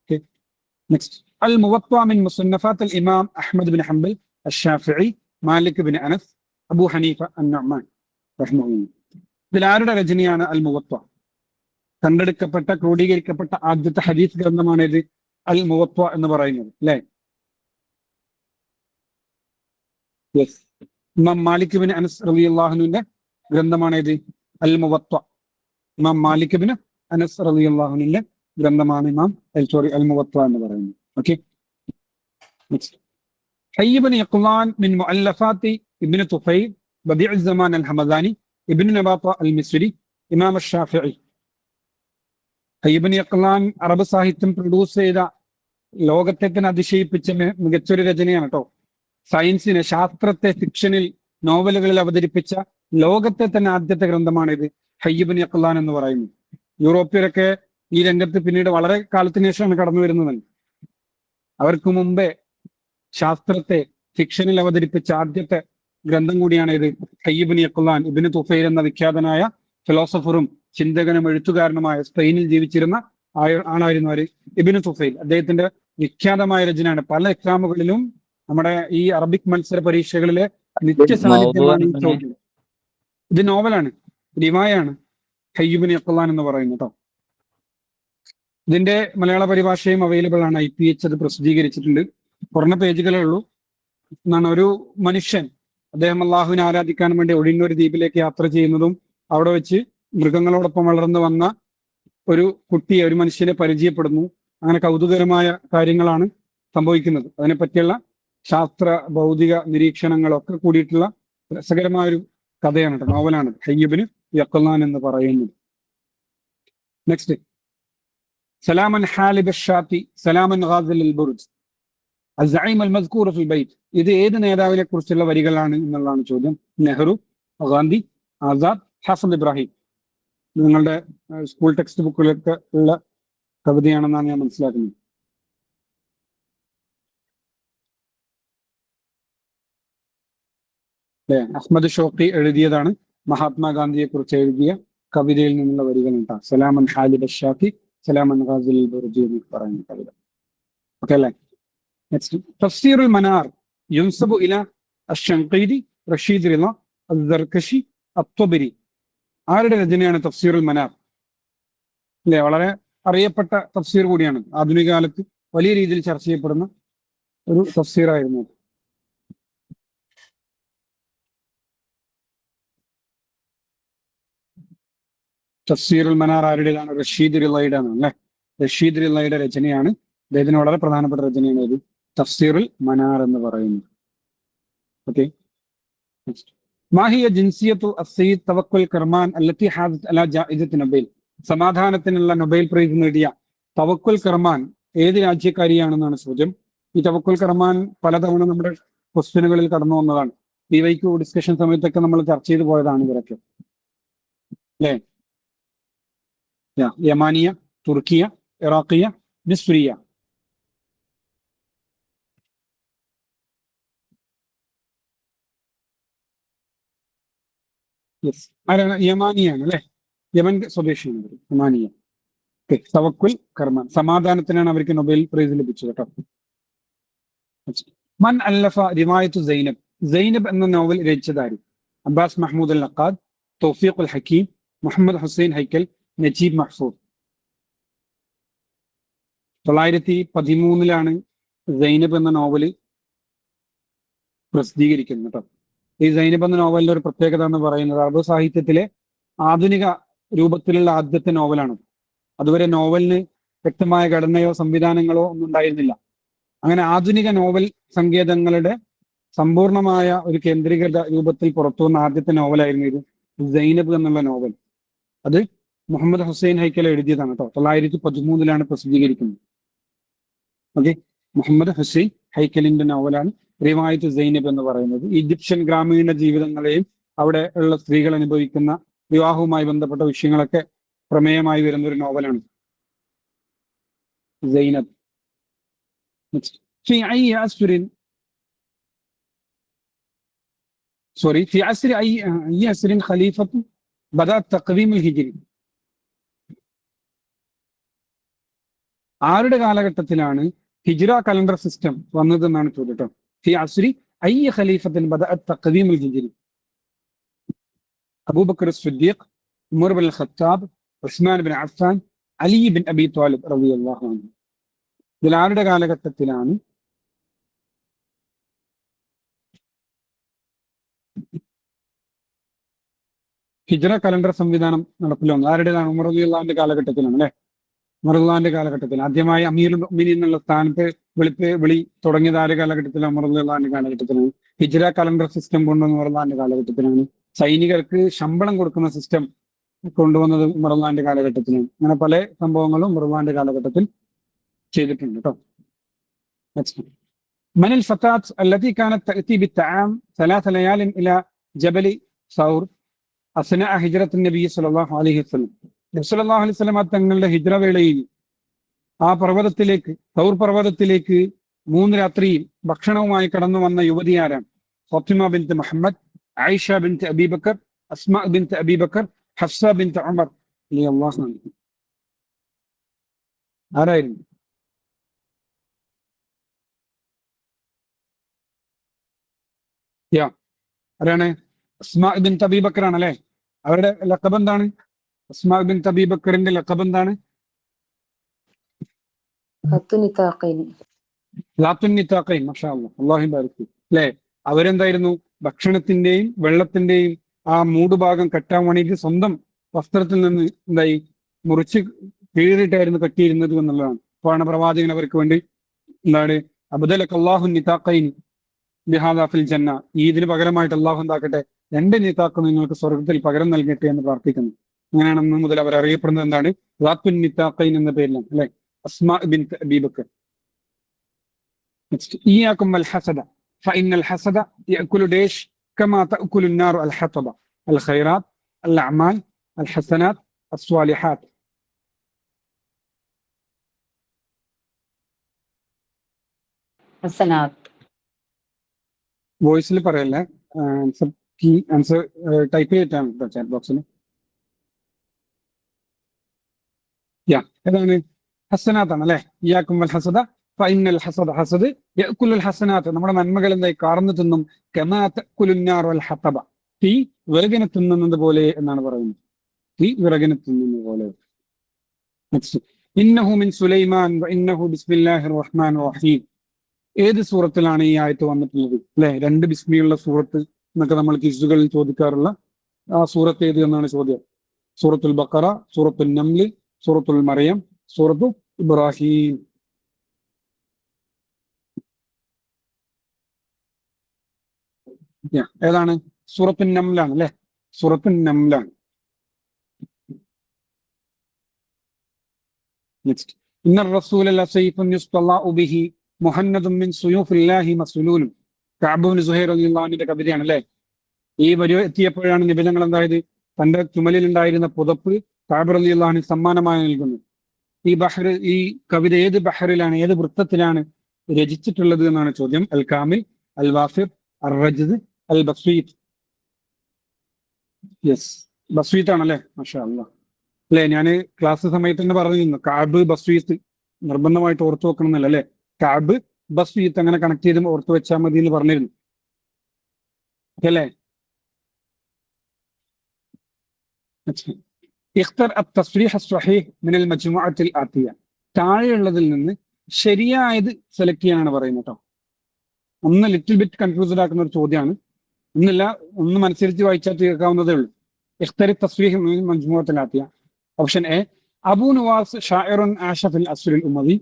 Okay, next. അൽ മുവത്വ മിൻ മുസന്നഫാത്ത് അൽ ഇമാം അഹ്മദ് ബിൻ ഹംബൽ അഷ്ശാഫിഈ Malik bin Anas Abu Hanifa അൻ-നുഅ്മാൻ റഹിമഹുല്ലാഹ്. ഇതിൽ ആരുടെ രചനയാണ് അൽ മുവത്വ? കണ്ടെടുക്കപ്പെട്ട, ക്രോഡീകരിക്കപ്പെട്ട ആദ്യത്തെ ഹദീസ് ഗ്രന്ഥമാണ് ഇത് അൽ മുവത്വ എന്ന് പറയുന്നത് അല്ലെ? യെസ്, ഇമാം മാലിക് ബിൻ അനസ് റളിയല്ലാഹുവിന്റെ ഗ്രന്ഥമാണ് ഇത് അൽ മുവത്വ. ഇമാം മാലിക് ബിൻ അനസ് റളിയല്ലാഹുവിന്റെ ഗ്രന്ഥമാണ് അൽ മുവത്വ എന്ന് പറയുന്നത്. Okay, next. Hayy ibn Yaqzan മിൻ മുഅല്ലഫാത്തി ഇബ്നു തുഫൈൽ ബദീഉ الزمان الحمداني ഇബ്നു നബാത്ത അൽ മിസ്രി ഇമാം അഷ്ശാഫിഈ. ഹയ്യ് ഇബ്നു യഖ്ലാൻ അറബ് സാഹിത്യം പ്രൊഡ്യൂസ് ചെയ്ത, ലോകത്തെ തന്നെ അതിശയിപ്പിച്ച മികച്ചൊരു രചനയാണ് കേട്ടോ. സയൻസിനെ, ശാസ്ത്രത്തെ ഫിക്ഷനിൽ, നോവലുകളിൽ അവതരിപ്പിച്ച ലോകത്തെ തന്നെ ആദ്യത്തെ ഗ്രന്ഥമാണ് ഇത് ഹയ്യ് ഇബ്നു യഖ്ലാൻ എന്ന് പറയുന്നത്. യൂറോപ്യരൊക്കെ ഈ രംഗത്ത് പിന്നീട് വളരെ കാലത്തിന് ശേഷമാണ് കടന്നു വരുന്നത്. അവർക്ക് മുമ്പേ ശാസ്ത്രത്തെ ഫിക്ഷനിൽ അവതരിപ്പിച്ച ആദ്യത്തെ ഗ്രന്ഥം കൂടിയാണ് ഇത് ഹയ്യ് ഇബ്നു യഖ്ലാൻ. ഇബ്നു തുഫൈൽ എന്ന വിഖ്യാതനായ ഫിലോസഫറും ചിന്തകനും എഴുത്തുകാരനുമായ സ്പെയിനിൽ ജീവിച്ചിരുന്ന ആളായിരുന്നു ആര്? ഇബ്നു തുഫൈൽ. അദ്ദേഹത്തിന്റെ വിഖ്യാതമായ രചനയാണ്. പല എക്സാമുകളിലും നമ്മുടെ ഈ അറബിക് മത്സര പരീക്ഷകളിലെ നിത്യ സാന്നിധ്യമാണ് ഈ ചോദ്യം. ഇത് നോവലാണ്, റിവായാണ് ഹയ്യ് ഇബ്നു യഖ്ലാൻ എന്ന് പറയുന്നത് കേട്ടോ. ഇതിന്റെ മലയാള പരിഭാഷയും അവൈലബിൾ ആണ്. IPH അത് പ്രസിദ്ധീകരിച്ചിട്ടുണ്ട്. കുറഞ്ഞ പേജുകളേ ഉള്ളൂ. എന്നാണ് ഒരു മനുഷ്യൻ, അദ്ദേഹം അള്ളാഹുവിനെ ആരാധിക്കാൻ വേണ്ടി ഒഴിഞ്ഞൊരു ദ്വീപിലേക്ക് യാത്ര ചെയ്യുന്നതും അവിടെ വെച്ച് മൃഗങ്ങളോടൊപ്പം വളർന്നു വന്ന ഒരു കുട്ടിയെ, ഒരു മനുഷ്യനെ പരിചയപ്പെടുന്നു. അങ്ങനെ കൗതുകരമായ കാര്യങ്ങളാണ് സംഭവിക്കുന്നത്. അതിനെപ്പറ്റിയുള്ള ശാസ്ത്ര ഭൗതിക നിരീക്ഷണങ്ങളൊക്കെ കൂടിയിട്ടുള്ള രസകരമായ ഒരു കഥയാണ് കേട്ടോ, നോവലാണ് ഹയ്യ് ഇബ്നു യഖ്ലാൻ എന്ന് പറയുന്നത്. നെക്സ്റ്റ്. സലാമൻ ഹാലിബ് അഷ്ശാത്തി സലാമൻ ഗാസിൽ അൽ ബുർജ് അസ്സഈം അൽ മസ്കൂർ ഫിൽ ബൈത്ത്. ഇത് ഏത് നേതാവിനെ കുറിച്ചുള്ള വരികളാണ് എന്നുള്ളതാണ് ചോദ്യം. നെഹ്റു, ഗാന്ധി, ആസാദ്, ഹസൻ ഇബ്രാഹിം. നിങ്ങളുടെ സ്കൂൾ ടെക്സ്റ്റ് ബുക്കിലൊക്കെ ഉള്ള കവിതയാണെന്നാണ് ഞാൻ മനസ്സിലാക്കുന്നത്. അഹ്മദ് ഷൗഖി എഴുതിയതാണ്. മഹാത്മാഗാന്ധിയെ കുറിച്ച് എഴുതിയ കവിതയിൽ നിന്നുള്ള വരികൾ ഉണ്ടാകും. സലാമൻ ഹാലിബ് അഷ്ശാത്തി സലാമൻ ഗാസിൽ അൽ ബുർജ് എന്ന് പറയുന്ന കവിത. ഓക്കെ അല്ലേ? നെക്സ്റ്റ്. തഫ്സീറുൽ മനാർ യുൻസബു ഇല അഷ്ശൻഖീരി റഷീദ് റിള അസ്സർകശി അത്വബരി. ആരുടെ രചനയാണ് തഫ്സീറുൽ മനാർ? അല്ലെ, വളരെ അറിയപ്പെട്ട തഫ്സീർ കൂടിയാണ്. ആധുനിക കാലത്ത് വലിയ രീതിയിൽ ചർച്ച ചെയ്യപ്പെടുന്ന ഒരു തഫ്സീറായിരുന്നു. തഫ്സീറുൽ മനാർ ആരുടേതാണ്? റഷീദ് റിളയുടെ ആണ് അല്ലെ. റഷീദ് റിളയുടെ രചനയാണ്. അദ്ദേഹത്തിന് വളരെ പ്രധാനപ്പെട്ട രചനയാണ് ഇത് തഫ്സീറുൽ മനാർ എന്ന് പറയുന്നത്. ഓക്കെ, മാഹിയ ജിൻസിയത്തു അസ്സയ്യിദ് തവക്കുൽ കർമാൻ അല്ലത്തി ഹാസത്ത് അലാ ജായിസത്ത് നൊബേൽ. സമാധാനത്തിനുള്ള നൊബേൽ പ്രൈസ് നേടിയ തവക്കുൽ കർമാൻ ഏത് രാജ്യക്കാരിയാണെന്നാണ് ചോദ്യം. ഈ തവക്കുൽ കർമാൻ പലതവണ നമ്മുടെ ക്വസ്റ്റ്യനുകളിൽ കടന്നു വന്നതാണ്. PYQ ഡിസ്കഷൻ സമയത്തൊക്കെ നമ്മൾ ചർച്ച ചെയ്തു പോയതാണ് ഇവരൊക്കെ അല്ലേ. യമാനിയ, തുർക്കിയ, ഇറാഖിയ, മിസ്രിയ. ആരാണ്? യമാനിയാണ് അല്ലെ. യമൻ സ്വദേശിയാണ് യമാനിയ. തവക്കുൽ കർമാൻ, സമാധാനത്തിനാണ് അവർക്ക് നൊബേൽ പ്രൈസ് ലഭിച്ചത് കേട്ടോ. മൻ അല്ലഫ റിവായത്തു സൈനബ്. സൈനബ് എന്ന നോവൽ രചിച്ചതാര്? അബ്ബാസ് മഹ്മൂദ് അൽ നഖാദ്, തൗഫീഖ് അൽ ഹക്കീം, മുഹമ്മദ് ഹുസൈൻ ഹൈക്കൽ, നജീബ് മഹ്ഫൂദ്. 913 സൈനബ് എന്ന നോവല് പ്രസിദ്ധീകരിക്കുന്നത് കേട്ടോ. ഈ സൈനബ് എന്ന നോവലിന്റെ ഒരു പ്രത്യേകത എന്ന് പറയുന്നത് അറബ് സാഹിത്യത്തിലെ ആധുനിക രൂപത്തിലുള്ള ആദ്യത്തെ നോവലാണ്. അതുവരെ നോവലിന് വ്യക്തമായ ഘടനയോ സംവിധാനങ്ങളോ ഒന്നും ഉണ്ടായിരുന്നില്ല. അങ്ങനെ ആധുനിക നോവൽ സങ്കേതങ്ങളുടെ സമ്പൂർണമായ ഒരു കേന്ദ്രീകൃത രൂപത്തിൽ പുറത്തു വന്ന ആദ്യത്തെ നോവലായിരുന്നു ഇത് സൈനബ് എന്നുള്ള നോവൽ. അത് മുഹമ്മദ് ഹുസൈൻ ഹൈക്കൽ എഴുതിയതാണ് കേട്ടോ. 913 പ്രസിദ്ധീകരിക്കുന്നത്. ഓക്കെ, മുഹമ്മദ് ഹുസൈൻ ഹൈക്കലിന്റെ നോവലാണ് റിവായത്ത് സൈനബ് എന്ന് പറയുന്നത്. ഈജിപ്ഷ്യൻ ഗ്രാമീണ ജീവിതങ്ങളെയും അവിടെ ഉള്ള സ്ത്രീകൾ അനുഭവിക്കുന്ന വിവാഹവുമായി ബന്ധപ്പെട്ട വിഷയങ്ങളൊക്കെ പ്രമേയമായി വരുന്ന ഒരു നോവലാണ് സൈനബ്. في أي عصر في عصر أي عصر خليفة بدأ التقويم الهجري. ആരുടെ കാലഘട്ടത്തിലാണ് ഹിജ്റ കലണ്ടർ സിസ്റ്റം വന്നതെന്നാണ് ചോദ്യം. ഫി അസ്രി അയ്യ ഖലീഫത്തിൻ ബദഅ തഖ്വീം അൽ ഹിജ്രി. Abu Bakr Siddiq, Umar bin Khattab, Uthman bin Affan, Ali bin Abi Talib റളിയല്ലാഹു അൻഹു. ഇതിൽ ആരുടെ കാലഘട്ടത്തിലാണ് ഹിജ്റ കലണ്ടർ സംവിധാനം നടപ്പിൽ വന്നത്? ആരുടേതാണ്? ഉമർ റളിയല്ലാഹുവിന്റെ കാലഘട്ടത്തിലാണ് അല്ലെ? ഉമർ റളിയല്ലാഹുവിന്റെ കാലഘട്ടത്തിൽ ആദ്യമായി അമീറുൽ മുഅ്മിനീൻ എന്നുള്ള സ്ഥാനത്ത് വിളി തുടങ്ങിയത് ആരുടെ കാലഘട്ടത്തിലാണ്? ഉമർ റളിയല്ലാഹുവിന്റെ കാലഘട്ടത്തിലാണ്. ഹിജ്റ കലണ്ടർ സിസ്റ്റം കൊണ്ടുവന്ന ഉമർ റളിയല്ലാഹുവിന്റെ കാലഘട്ടത്തിലാണ്. സൈനികർക്ക് ശമ്പളം കൊടുക്കുന്ന സിസ്റ്റം കൊണ്ടുവന്നത് ഉമർ റളിയല്ലാഹുവിന്റെ കാലഘട്ടത്തിലാണ്. അങ്ങനെ പല സംഭവങ്ങളും ഉമർ റളിയല്ലാഹുവിന്റെ കാലഘട്ടത്തിൽ ചെയ്തിട്ടുണ്ട് കേട്ടോ. من الفتاة التي كانت تأتي بالطعام 3 ليال إلى جبل ثور أثناء هجرة النبي صلى الله عليه وسلم. നബി സല്ലല്ലാഹു അലൈഹി വസല്ലം തങ്ങളുടെ ഹിജ്റ വേളയിൽ ആ പർവ്വതത്തിലേക്ക്, തൗർ പർവ്വതത്തിലേക്ക് 3 രാത്രിയിൽ ഭക്ഷണവുമായി കടന്നു വന്ന യുവതി ആരാണ്? ഫാത്തിമ ബിൻത്ത് മുഹമ്മദ്, ആയിഷ ബിൻത്ത് അബീബക്കർ, അസ്മാ ബിൻത്ത് അബീബക്കർ, ഹഫ്സ ബിൻത്ത് ഉമർ റളിയല്ലാഹു അൻഹു. ആരായിരുന്നു? ആരാണ്? അസ്മാ ബിൻത്ത് അബീബക്കർ ആണല്ലേ. അവരുടെ ലഖബ് എന്താണ്? അസ്മാ ബിൻത്ത് അബീബക്കറിന്റെ ലഖബ് എന്താണ്? മാഷാ അല്ലാഹ്, അല്ലാഹു ബാരിക് ഫീക്. അല്ലേ? അവരെന്തായിരുന്നു? ഭക്ഷണത്തിന്റെയും വെള്ളത്തിന്റെയും ആ മൂടുഭാഗം കെട്ടാൻ വേണ്ടിയിട്ട് സ്വന്തം വസ്ത്രത്തിൽ നിന്ന് എന്തായി മുറിച്ച് കീറിയിട്ടായിരുന്നു കെട്ടിയിരുന്നത് എന്നുള്ളതാണ്. അപ്പോഴാണ് പ്രവാചകൻ അവർക്ക് വേണ്ടി എന്താണ് അബ്ദലക അല്ലാഹു നിതാഖൈൻ ബിഹാദാ ഫിൽ ജന്ന, ഈദിന് പകരമായിട്ട് അള്ളാഹു എന്താക്കട്ടെ 2 നിതാഖ് നിങ്ങൾക്ക് സ്വർഗത്തിൽ പകരം നൽകട്ടെ എന്ന് പ്രാർത്ഥിക്കുന്നു. അങ്ങനെയാണ് അന്ന് മുതൽ അവർ അറിയപ്പെടുന്നത് എന്താണ്? റാത്തുൻ നിതാഖൈൻ എന്ന പേരിലാണ് അല്ലെ. അസ്മാ ബിൻത്ത് അബീബക്കർ. ഇയ്യാകും വൽ ഹസദ ഫഇന്നൽ ഹസദ യഅകുലു ദൈഷ് കമാ തഅകുലു النار الحطب الخيرات الأعمال الحسنات الصالحات. വോയിസിൽ പറയല്ലേ, ആൻസർ ടൈപ്പ് ചെയ്തിട്ടാണ് ചാറ്റ് ബോക്സിൽ. ഏതാണ്? ഹസനാത്താണ് അല്ലെ. ഇയ്യാകും വൽ ഹസദ ഫഇന്നൽ ഹസദ, ഹസദ് യഅകുലുൽ ഹസനാത്ത്, നമ്മുടെ നന്മകൾ എന്തായി കാർന്നു തിന്നും. കമാ തഅകുലുൻ നാർ വൽ ഹതബ, തീ വിറകിനെ തിന്നുന്നത് പോലെ എന്നാണ് പറയുന്നത്. തീ വിറകിനെ തിന്നുന്നത് പോലെ. ഇന്നഹു മിൻ സുലൈമാൻ വഇന്നഹു ബിസ്മില്ലാഹിർ റഹ്മാനിർ റഹീം. ഏത് സൂറത്തിലാണ് ഈ ആയത്ത് വന്നിട്ടുള്ളത് അല്ലെ? 2 ബിസ്മിയുള്ള സൂറത്ത് എന്നൊക്കെ നമ്മൾ ക്വിസുകളിൽ ചോദിക്കാറുള്ള ആ സൂറത്ത് ഏത് എന്നാണ് ചോദ്യം. സൂറത്തുൽ ബഖറ, സൂറത്തുൽ നംല്, സൂറത്തുൽ മറിയം, സൂറത്തു ഇബ്രാഹിം. ഏതാണ്? സൂറത്തുൽ നംലാണ് അല്ലെ. സൂറത്തുൽ നംലാണ്. നെക്സ്റ്റ്, ഇന്നർ റസൂല ലസൈഫുൻ യുസ്തല്ലാഉ ബിഹി മുഹന്നദും മിൻ സുയൂഫില്ലാഹി മസ്ലൂലും. കഅബ് ഇബ്നു സുഹൈർ റളിയല്ലാഹു അൻഹുവിന്റെ കവിതയാണ് അല്ലെ. ഈ വരി എത്തിയപ്പോഴാണ് നിബിധങ്ങൾ എന്തായത്? തന്റെ ചുമലിൽ ഉണ്ടായിരുന്ന പുതപ്പ് കഅബ് റളിയല്ലാഹു അൻഹു സമ്മാനമായി നൽകുന്നു. ഈ കവിത ഏത് ബഹറിലാണ്, ഏത് വൃത്തത്തിലാണ് രചിച്ചിട്ടുള്ളത് എന്നാണ് ചോദ്യം. അൽ കാമിൽ, അൽ വാഫിർ, അർ റജ്ദ്, അൽ ബസ്വീത്ത്. യെസ്, ബസ്വീത്ത് ആണല്ലേ. മാഷാ അല്ലാഹ്. അല്ലെ, ഞാൻ ക്ലാസ് സമയത്ത് തന്നെ പറഞ്ഞിരുന്നു കഅബ് ബസ്വീത്ത് നിർബന്ധമായിട്ട് ഓർത്തു വെക്കണം എന്നല്ല അല്ലെ. കഅബ് ബസ്വീത്ത് അങ്ങനെ കണക്ട് ചെയ്ത് ഓർത്തു വെച്ചാൽ മതി എന്ന് പറഞ്ഞിരുന്നു അല്ലേ. ഇഖ്തർ അത്തസ്രീഹ് അസ്സഹീഹ് മിനൽ മജ്മുഅത്തിൽ ആതിയ. താഴെയുള്ളതിൽ നിന്ന് ശരിയായത് സെലക്ട് ചെയ്യാനാണ് പറയുന്നത് കേട്ടോ. ഒന്ന് ലിറ്റിൽ ബിറ്റ് കൺഫ്യൂസ്ഡ് ആക്കുന്ന ഒരു ചോദ്യമാണ്. ഒന്നില്ല, ഒന്നും അനുസരിച്ച് വായിച്ചാൽ തീർക്കാവുന്നതേ ഉള്ളൂ. ഇഖ്തരി തസ്വീഹ് മജ്മൂഅത്തുൽ ഓപ്ഷൻ എ അബൂ നുവാസ് ഷാഇറുൻ ആഷ ഫിൽ അസ്റിൽ ഉമ്മവി,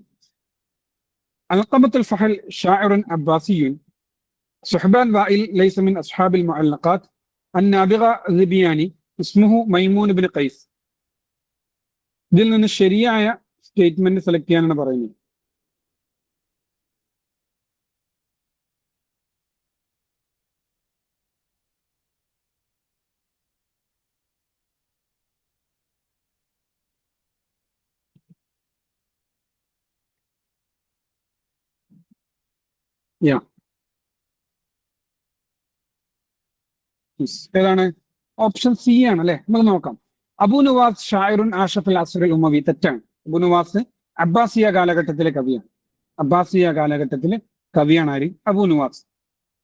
അൽഖമത്തുൽ ഫഹൽ ഷാഇറുൻ അബ്ബാസിയുൻ, സുഹ്ബാൻ വാഇൽ ലൈസ മിൻ അസ്ഹാബിൽ മുഅല്ലഖാത്ത്, അന്നാബിഗ ദിബിയാനി ഇസ്മുഹു മൈമൂൻ ഇബ്നു ഖൈസ്. ഇതിൽ നിന്ന് ശരിയായ സ്റ്റേറ്റ്മെന്റ് സെലക്ട് ചെയ്യാനാണ് പറയുന്നത്. യാ ഏതാണ്? ഓപ്ഷൻ സി ആണ് അല്ലെ. നമുക്ക് നോക്കാം. അബൂ നുവാസ് ഷാഇറുൻ ആഷഫൽ അസ്റിൽ ഉമ്മവി തെറ്റാണ്. അബൂ നുവാസ് അബ്ബാസിയ കാലഘട്ടത്തിലെ കവിയാണ്. അബ്ബാസിയ കാലഘട്ടത്തിലെ കവിയാണ് ആര്? അബൂ നുവാസ്.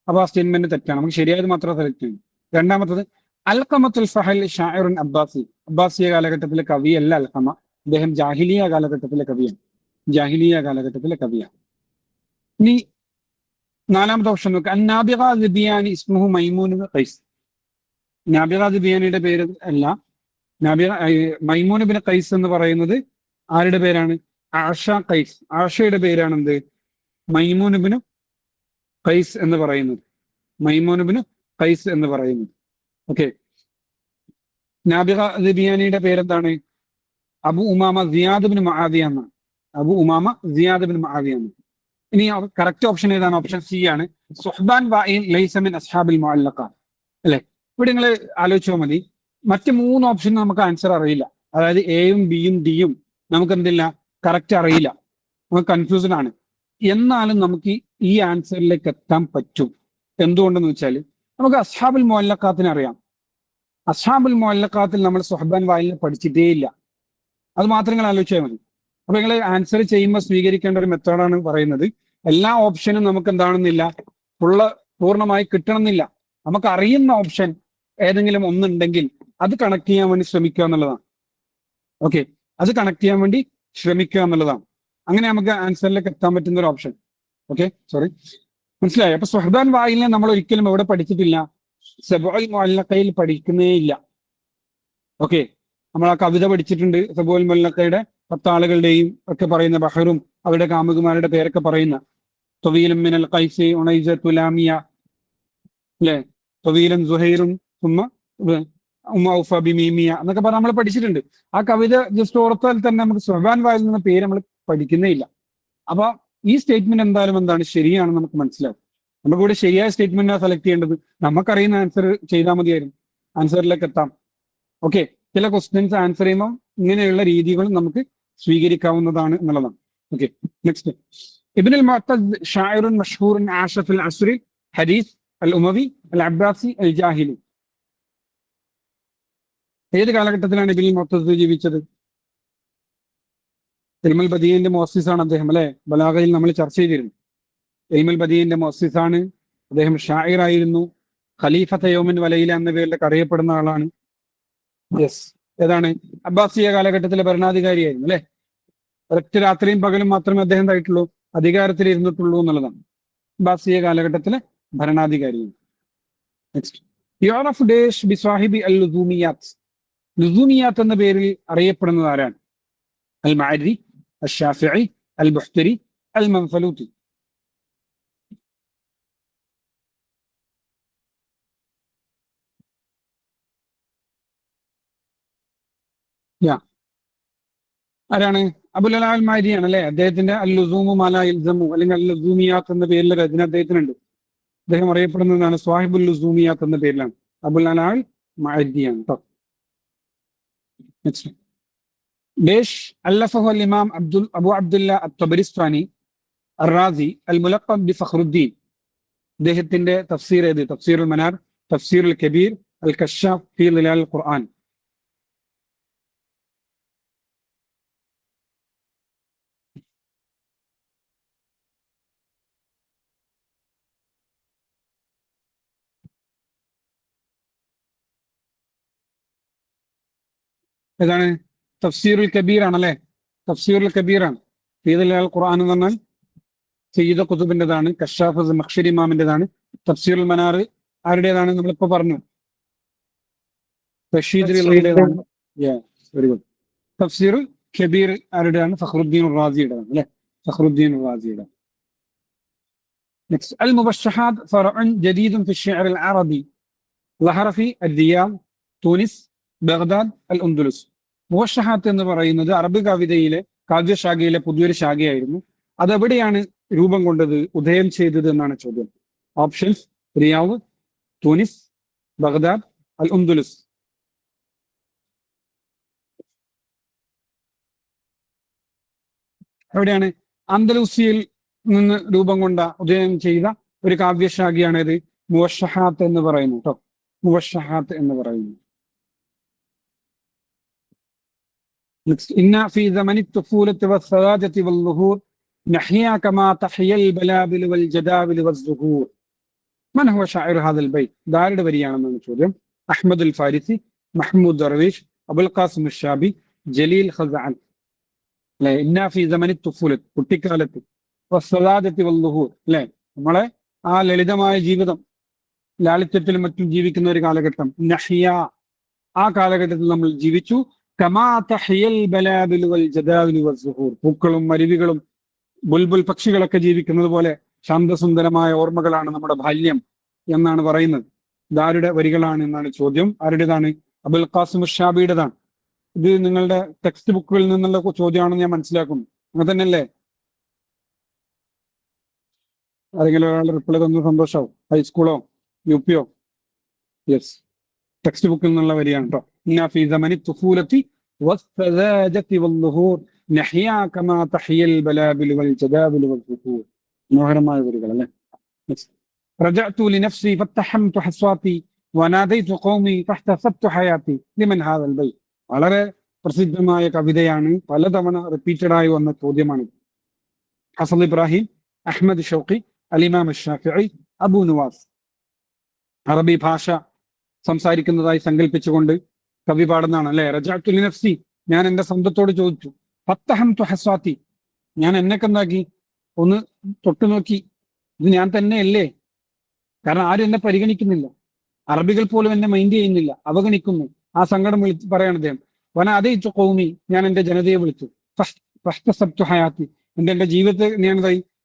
അപ്പൊ ആ സ്റ്റേറ്റ്മെന്റ് തെറ്റാണ്. നമുക്ക് ശരിയായത് മാത്രം സെലക്ട് ചെയ്യും. രണ്ടാമത്തത് അൽഖമത്തുൽ ഫഹൽ ഷാഇറുൻ അബ്ബാസി. അബ്ബാസിയ കാലഘട്ടത്തിലെ കവിയല്ല അൽഖമ, അദ്ദേഹം ജാഹിലിയ കാലഘട്ടത്തിലെ കവിയാണ്. ജാഹിലിയ കാലഘട്ടത്തിലെ കവിയാണ്. ഇനി നാലാമത്തെ ഓപ്ഷൻ നോക്കുക. അന്നാബിഗ ദിബിയാനി ഇസ്മുഹു മൈമൂൻ ഇബ്നു ഖൈസ്. നാബിഗ ദിബിയാനിയുടെ പേര് അല്ല, നാബിഗ മൈമൂൻ ഇബ്നു ഖൈസ് എന്ന് പറയുന്നത് ആരുടെ പേരാണ്? ആഷ ഖൈസ്. ആഷയുടെ പേരാണ് എന്ത്? മൈമൂൻ ഇബ്നു ഖൈസ് എന്ന് പറയുന്നത്. മൈമൂൻ ഇബ്നു ഖൈസ് എന്ന് പറയുന്നത്. ഓക്കെ. നാബിഗ ദിബിയാനിയുടെ പേരെന്താണ്? അബു ഉമാമ സിയാദ് ഇബ്നു മുആവിയ എന്നാണ്. അബു ഉമാമ സിയാദ് ഇബ്നു മുആവിയ എന്നാണ്. ഇനി കറക്റ്റ് ഓപ്ഷൻ ഏതാണ്? ഓപ്ഷൻ സി ആണ്. സുഹ്ബാൻ വാഇൽ ലൈസ മിൻ അസ്ഹാബിൽ മുഅല്ലഖാത്ത് അല്ലെ. ഇവിടെ നിങ്ങൾ ആലോചിച്ചാൽ മതി. മറ്റ് മൂന്ന് ഓപ്ഷൻ നമുക്ക് ആൻസർ അറിയില്ല. അതായത് എയും ബിയും ഡിയും നമുക്ക് എന്തില്ല, കറക്റ്റ് അറിയില്ല, നമുക്ക് കൺഫ്യൂഷൻ ആണ്. എന്നാലും നമുക്ക് ഈ ആൻസറിലേക്ക് എത്താൻ പറ്റും. എന്തുകൊണ്ടെന്ന് വെച്ചാൽ നമുക്ക് അസ്ഹാബുൽ മുഅല്ലഖാത്തിനെ അറിയാം. അസ്ഹാബുൽ മുഅല്ലഖാത്തിൽ നമ്മൾ സുഹ്ബാൻ വായിലിനെ പഠിച്ചിട്ടേ ഇല്ല. അത് മാത്രം നിങ്ങൾ ആലോചിച്ചാൽ മതി. അപ്പൊ നിങ്ങൾ ആൻസർ ചെയ്യുമ്പോൾ സ്വീകരിക്കേണ്ട ഒരു മെത്തേഡാണ് പറയുന്നത്. എല്ലാ ഓപ്ഷനും നമുക്ക് എന്താണെന്നില്ല, പൂർണ്ണമായി കിട്ടണമെന്നില്ല. നമുക്ക് അറിയുന്ന ഓപ്ഷൻ ഏതെങ്കിലും ഒന്നുണ്ടെങ്കിൽ അത് കണക്ട് ചെയ്യാൻ വേണ്ടി ശ്രമിക്കുക എന്നുള്ളതാണ്. ഓക്കെ, അത് കണക്ട് ചെയ്യാൻ വേണ്ടി ശ്രമിക്കുക എന്നുള്ളതാണ്. അങ്ങനെ നമുക്ക് ആൻസറിലേക്ക് എത്താൻ പറ്റുന്ന ഒരു ഓപ്ഷൻ. ഓക്കെ, സോറി, മനസ്സിലായി. അപ്പൊ സുഹ്ബാൻ വായിലിനെ നമ്മൾ ഒരിക്കലും എവിടെ പഠിച്ചിട്ടില്ല? സബഉൽ മുഅല്ലഖയിൽ പഠിക്കുന്നേ ഇല്ല. ഓക്കെ, നമ്മൾ ആ കവിത പഠിച്ചിട്ടുണ്ട്. സബഉൽ മുഅല്ലഖയുടെ 10 ആളുകളുടെയും ഒക്കെ പറയുന്ന ബഹറും അവരുടെ കാമുകുമാരുടെ പേരൊക്കെ പറയുന്ന തൊവീലും മിനൽ ഖൈസി ഉണൈസത്തു ലാമിയ അല്ലെ, തൊവീലും സുഹൈറും ഉമ്മ ഔഫ ബിമീമിയ എന്നൊക്കെ പറഞ്ഞ് നമ്മൾ പഠിച്ചിട്ടുണ്ട്. ആ കവിത ജസ്റ്റ് ഓർത്താൽ തന്നെ നമുക്ക് സുഹ്ബാൻ വായിൽ എന്ന പേര് നമ്മൾ പഠിക്കുന്നേ ഇല്ല. അപ്പൊ ഈ സ്റ്റേറ്റ്മെന്റ് എന്തായാലും എന്താണ് ശരിയാണെന്ന് നമുക്ക് മനസ്സിലാവും. നമുക്ക് ഇവിടെ ശരിയായ സ്റ്റേറ്റ്മെന്റാണ് സെലക്ട് ചെയ്യേണ്ടത്. നമുക്കറിയുന്ന ആൻസർ ചെയ്താൽ മതിയായിരുന്നു, ആൻസറിലേക്ക് എത്താം. ഓക്കെ, ചില ക്വസ്റ്റ്യൻസ് ആൻസർ ചെയ്യുമ്പോൾ ഇങ്ങനെയുള്ള രീതികൾ നമുക്ക് സ്വീകരിക്കാവുന്നതാണ് എന്നുള്ളതാണ്. Okay, next. ഇബ്നുൽ മുഅത്തദ് ഷാഇറുൻ മഷ്ഹൂറുൻ ആഷ ഫിൽ അസ്രി ഹദീസ് അൽ ഉമവി അൽ അബ്ബാസി അൽ ജാഹിലി. ഏത് കാലഘട്ടത്തിലാണ് ഇബ്നുൽ മുഅത്തദ് ജീവിച്ചത്? ഇൽമുൽ ബദീഇന്റെ മുഅസ്സിസാണ് അദ്ദേഹം അല്ലെ. ബലാഗയിൽ നമ്മൾ ചർച്ച ചെയ്തിരുന്നു. ഇൽമുൽ ബദീഇന്റെ മുഅസ്സിസാണ് അദ്ദേഹം. ഷാഇർ ആയിരുന്നു. ഖലീഫത്തെ യൗമിൻ വലൈല എന്ന പേരിലൊക്കെ അറിയപ്പെടുന്ന ആളാണ്. യെസ്, ഏതാണ്? അബ്ബാസിയ കാലഘട്ടത്തിലെ ഭരണാധികാരിയായിരുന്നു അല്ലെ. ഒരൊറ്റ രാത്രിയും പകലും മാത്രമേ അദ്ദേഹം എന്തായിട്ടുള്ളൂ, അധികാരത്തിൽ ഇരുന്നിട്ടുള്ളൂ എന്നുള്ളതാണ്. അബ്ബാസിയ കാലഘട്ടത്തിലെ ഭരണാധികാരിയാണ്. നെക്സ്റ്റ്. യുഅറഫു ഡേഷ് ബിസ്വാഹിബി അൽ ലുസൂമിയാത്ത്. ലുസൂമിയാത്ത് എന്ന പേരിൽ അറിയപ്പെടുന്നത് ആരാണ്? അൽ മഅരി, അൽ ഷാഫിഈ, അൽ ബുഖ്തരി, അൽ മൻഫലൂത്തി. ആരാണ്? അബുൽ അലാ അൽ മാരിയാണ് അല്ലെ. അദ്ദേഹത്തിന്റെ അൽ ലുസൂമു മാലാ യൽസമു അല്ലെങ്കിൽ അൽ ലുസൂമിയാത്ത് എന്ന പേരിലെ രചന അദ്ദേഹത്തിനുണ്ട്. അദ്ദേഹം അറിയപ്പെടുന്നതാണ് സ്വാഹിബുൽ ലുസൂമിയാത്ത് എന്ന പേരിലാണ്. അബുൽ അലാ അൽ മാരിയാണ് കേട്ടോ. നെക്സ്റ്റ്. ഡേഷ് അല്ലഫഹു അൽ ഇമാം അബു അബ്ദുല്ല അത്ത്-തബരിസ്താനി അർ-റാസി അൽ മുലഖബ് ബി ഫഖ്റുദ്ദീൻ. അദ്ദേഹത്തിന്റെ തഫ്സീർ ഏത്? തഫ്സീറുൽ മനാർ, തഫ്സീറുൽ കബീർ, അൽ കശ്ശാഫ് ഫീ ളിലാൽ ഖുർആൻ. ഏതാണ്? തഫ്സീറുൽ കബീർ ആണല്ലേ. തഫ്സീറുൽ കബീറാണ്. ഫീ ളിലാൽ ഖുർആൻ എന്ന് പറഞ്ഞാൽ സയ്യിദ് ഖുതുബിൻ്റെതാണ്. കശ്ശാഫ് മഖ്ശരി ഇമാമിൻ്റെതാണ്. തഫ്സീറുൽ മനാർ ആരുടേതാണ്? നമ്മളിപ്പോ പറഞ്ഞു, റഷീദ് റിളയുടേതാണ്. Very good. തഫ്സീർ കബീർ ആരുടെയാണ്? ഫഖ്റുദ്ദീൻ റാസിയുടേതാണ് അല്ലെ? ഫഖ്റുദ്ദീൻ റാസിയുടെ. നെക്സ്റ്റ്, അൽ മുബശ്ശഹാത്ത് ഫർഉൻ ജദീദുൻ ഫി الشعر العربي ظهر في الرياض തൂനിസ് ബഗ്ദാദ് അൽ ഉന്ദുലുസ്. മുബശ്ശഹാത്ത് എന്ന് പറയുന്നത് അറബ് കവിതയിലെ കാവ്യശാഖയിലെ പുതിയൊരു ശാഖയായിരുന്നു. അതെവിടെയാണ് രൂപം കൊണ്ടത്, ഉദയം ചെയ്തത് എന്നാണ് ചോദ്യം. ഓപ്ഷൻസ്: റിയാദ്, തൂനിസ്, ബഗ്ദാദ്, അൽ ഉന്ദുലുസ്. എവിടെയാണ്? അന്തലൂസിയയിൽ നിന്ന് രൂപം കൊണ്ട, ഉദയം ചെയ്ത ഒരു കാവ്യശാഖയാണ് ഇത് മുവശ്ശഹാത്ത് എന്ന് പറയുന്നു കേട്ടോ. മുവശ്ശഹാത്ത് എന്ന് പറയുന്നു. ഇന്ന ഫീ സമനി തുഫൂലത്തി വസ്സദാജത്തി വൽളുഹൂർ നഹ്യാ കമാ തഹ്യൽ ബലാബിൽ വൽ ജദാബിൽ വസ്സുഹൂർ. മൻ ഹുവ ശാഇർ ഹാദൽ ബൈത്ത്? ഇതാരുടെ വരിയാണെന്നാണ് ചോദ്യം. അഹ്മദുൽ ഫാരിസി, മഹ്മൂദ് ദർവീഷ്, അബുൽ ഖാസിം അശ്ശാബി, ജലീൽ ഖസാൻ. അല്ലെ, ഇന്ന ഫീ സമനി തുഫൂലത്ത്, കുട്ടിക്കാലത്ത്, വസ്സദാജത്തി വൽളുഹൂർ, അല്ലെ, നമ്മളെ ആ ലളിതമായ ജീവിതം, ലാളിത്യത്തിലും മറ്റും ജീവിക്കുന്ന ഒരു കാലഘട്ടം. നഹ്യ, ആ കാലഘട്ടത്തിൽ നമ്മൾ ജീവിച്ചു. കമാ തഹ്യൽ ബലാബിൽ വൽ ജദാബിൽ വസ്സുഹൂർ, പൂക്കളും അരുവികളും ബുൽബുൽ പക്ഷികളൊക്കെ ജീവിക്കുന്നത് പോലെ ശാന്തസുന്ദരമായ ഓർമ്മകളാണ് നമ്മുടെ ബാല്യം എന്നാണ് പറയുന്നത്. ഇതാരുടെ വരികളാണ് എന്നാണ് ചോദ്യം. ആരുടേതാണ്? അബുൽ ഖാസിം അശ്ശാബിയുടേതാണ്. ഇത് നിങ്ങളുടെ ടെക്സ്റ്റ് ബുക്കുകളിൽ നിന്നുള്ള ചോദ്യമാണെന്ന് ഞാൻ മനസ്സിലാക്കുന്നു. അങ്ങനെ തന്നെയല്ലേ? ആരെങ്കിലും ഒരാൾ റിപ്ലൈ തന്ന സന്തോഷമാവും. ഹൈസ്കൂളോ യുപിയോ? യെസ്, ടെക്സ്റ്റ് ബുക്കിൽ നിന്നുള്ള വരിയാണ് കേട്ടോ. ഇന്ന ഫീ സമനി തുഫൂലത്തി വസ്സദാജത്തി വൽളുഹൂർ നഹ്യാ കമാ തഹ്യൽ ബലാബിൽ വൽ ജദാബിൽ വസ്സുഹൂർ. മനോഹരമായ വരികൾ അല്ലേ? رجعت لنفسي فاتحمت حصواتي وناديت قومي فاحتسبت حياتي لمن هذا البيت. വളരെ പ്രസിദ്ധമായ കവിതയാണ്, പലതവണ റിപ്പീറ്റഡ് ആയി വന്ന ചോദ്യമാണ്. ഹസൻ ഇബ്രാഹിം, അഹ്മദ് ഷൗഖി, അലിമാം ഷാഫിഈ, അബൂ നുവാസ്. അറബി ഭാഷ സംസാരിക്കുന്നതായി സങ്കല്പിച്ചുകൊണ്ട് കവി പാടുന്നതാണ് അല്ലെ. റജഅതു ലിനഫ്സി, ഞാൻ എന്റെ സ്വന്തത്തോട് ചോദിച്ചു. ഫത്തഹംതു ഹസ്വാത്തി, ഞാൻ എന്നെക്കെന്താക്കി? ഒന്ന് തൊട്ടു നോക്കി. ഇത് ഞാൻ തന്നെയല്ലേ? കാരണം ആരും എന്നെ പരിഗണിക്കുന്നില്ല, അറബികൾ പോലും എന്നെ മൈൻഡ് ചെയ്യുന്നില്ല, അവഗണിക്കുന്നു. ആ സങ്കടം പറയാണ് അദ്ദേഹം. വന അതയിച്ചു കൗമി, ഞാൻ എന്റെ ജനതയെ വിളിച്ചു. ഫഹ്തസബ്തു ഹയാത്തി, എന്റെ ജീവിതത്തെ ഞാൻ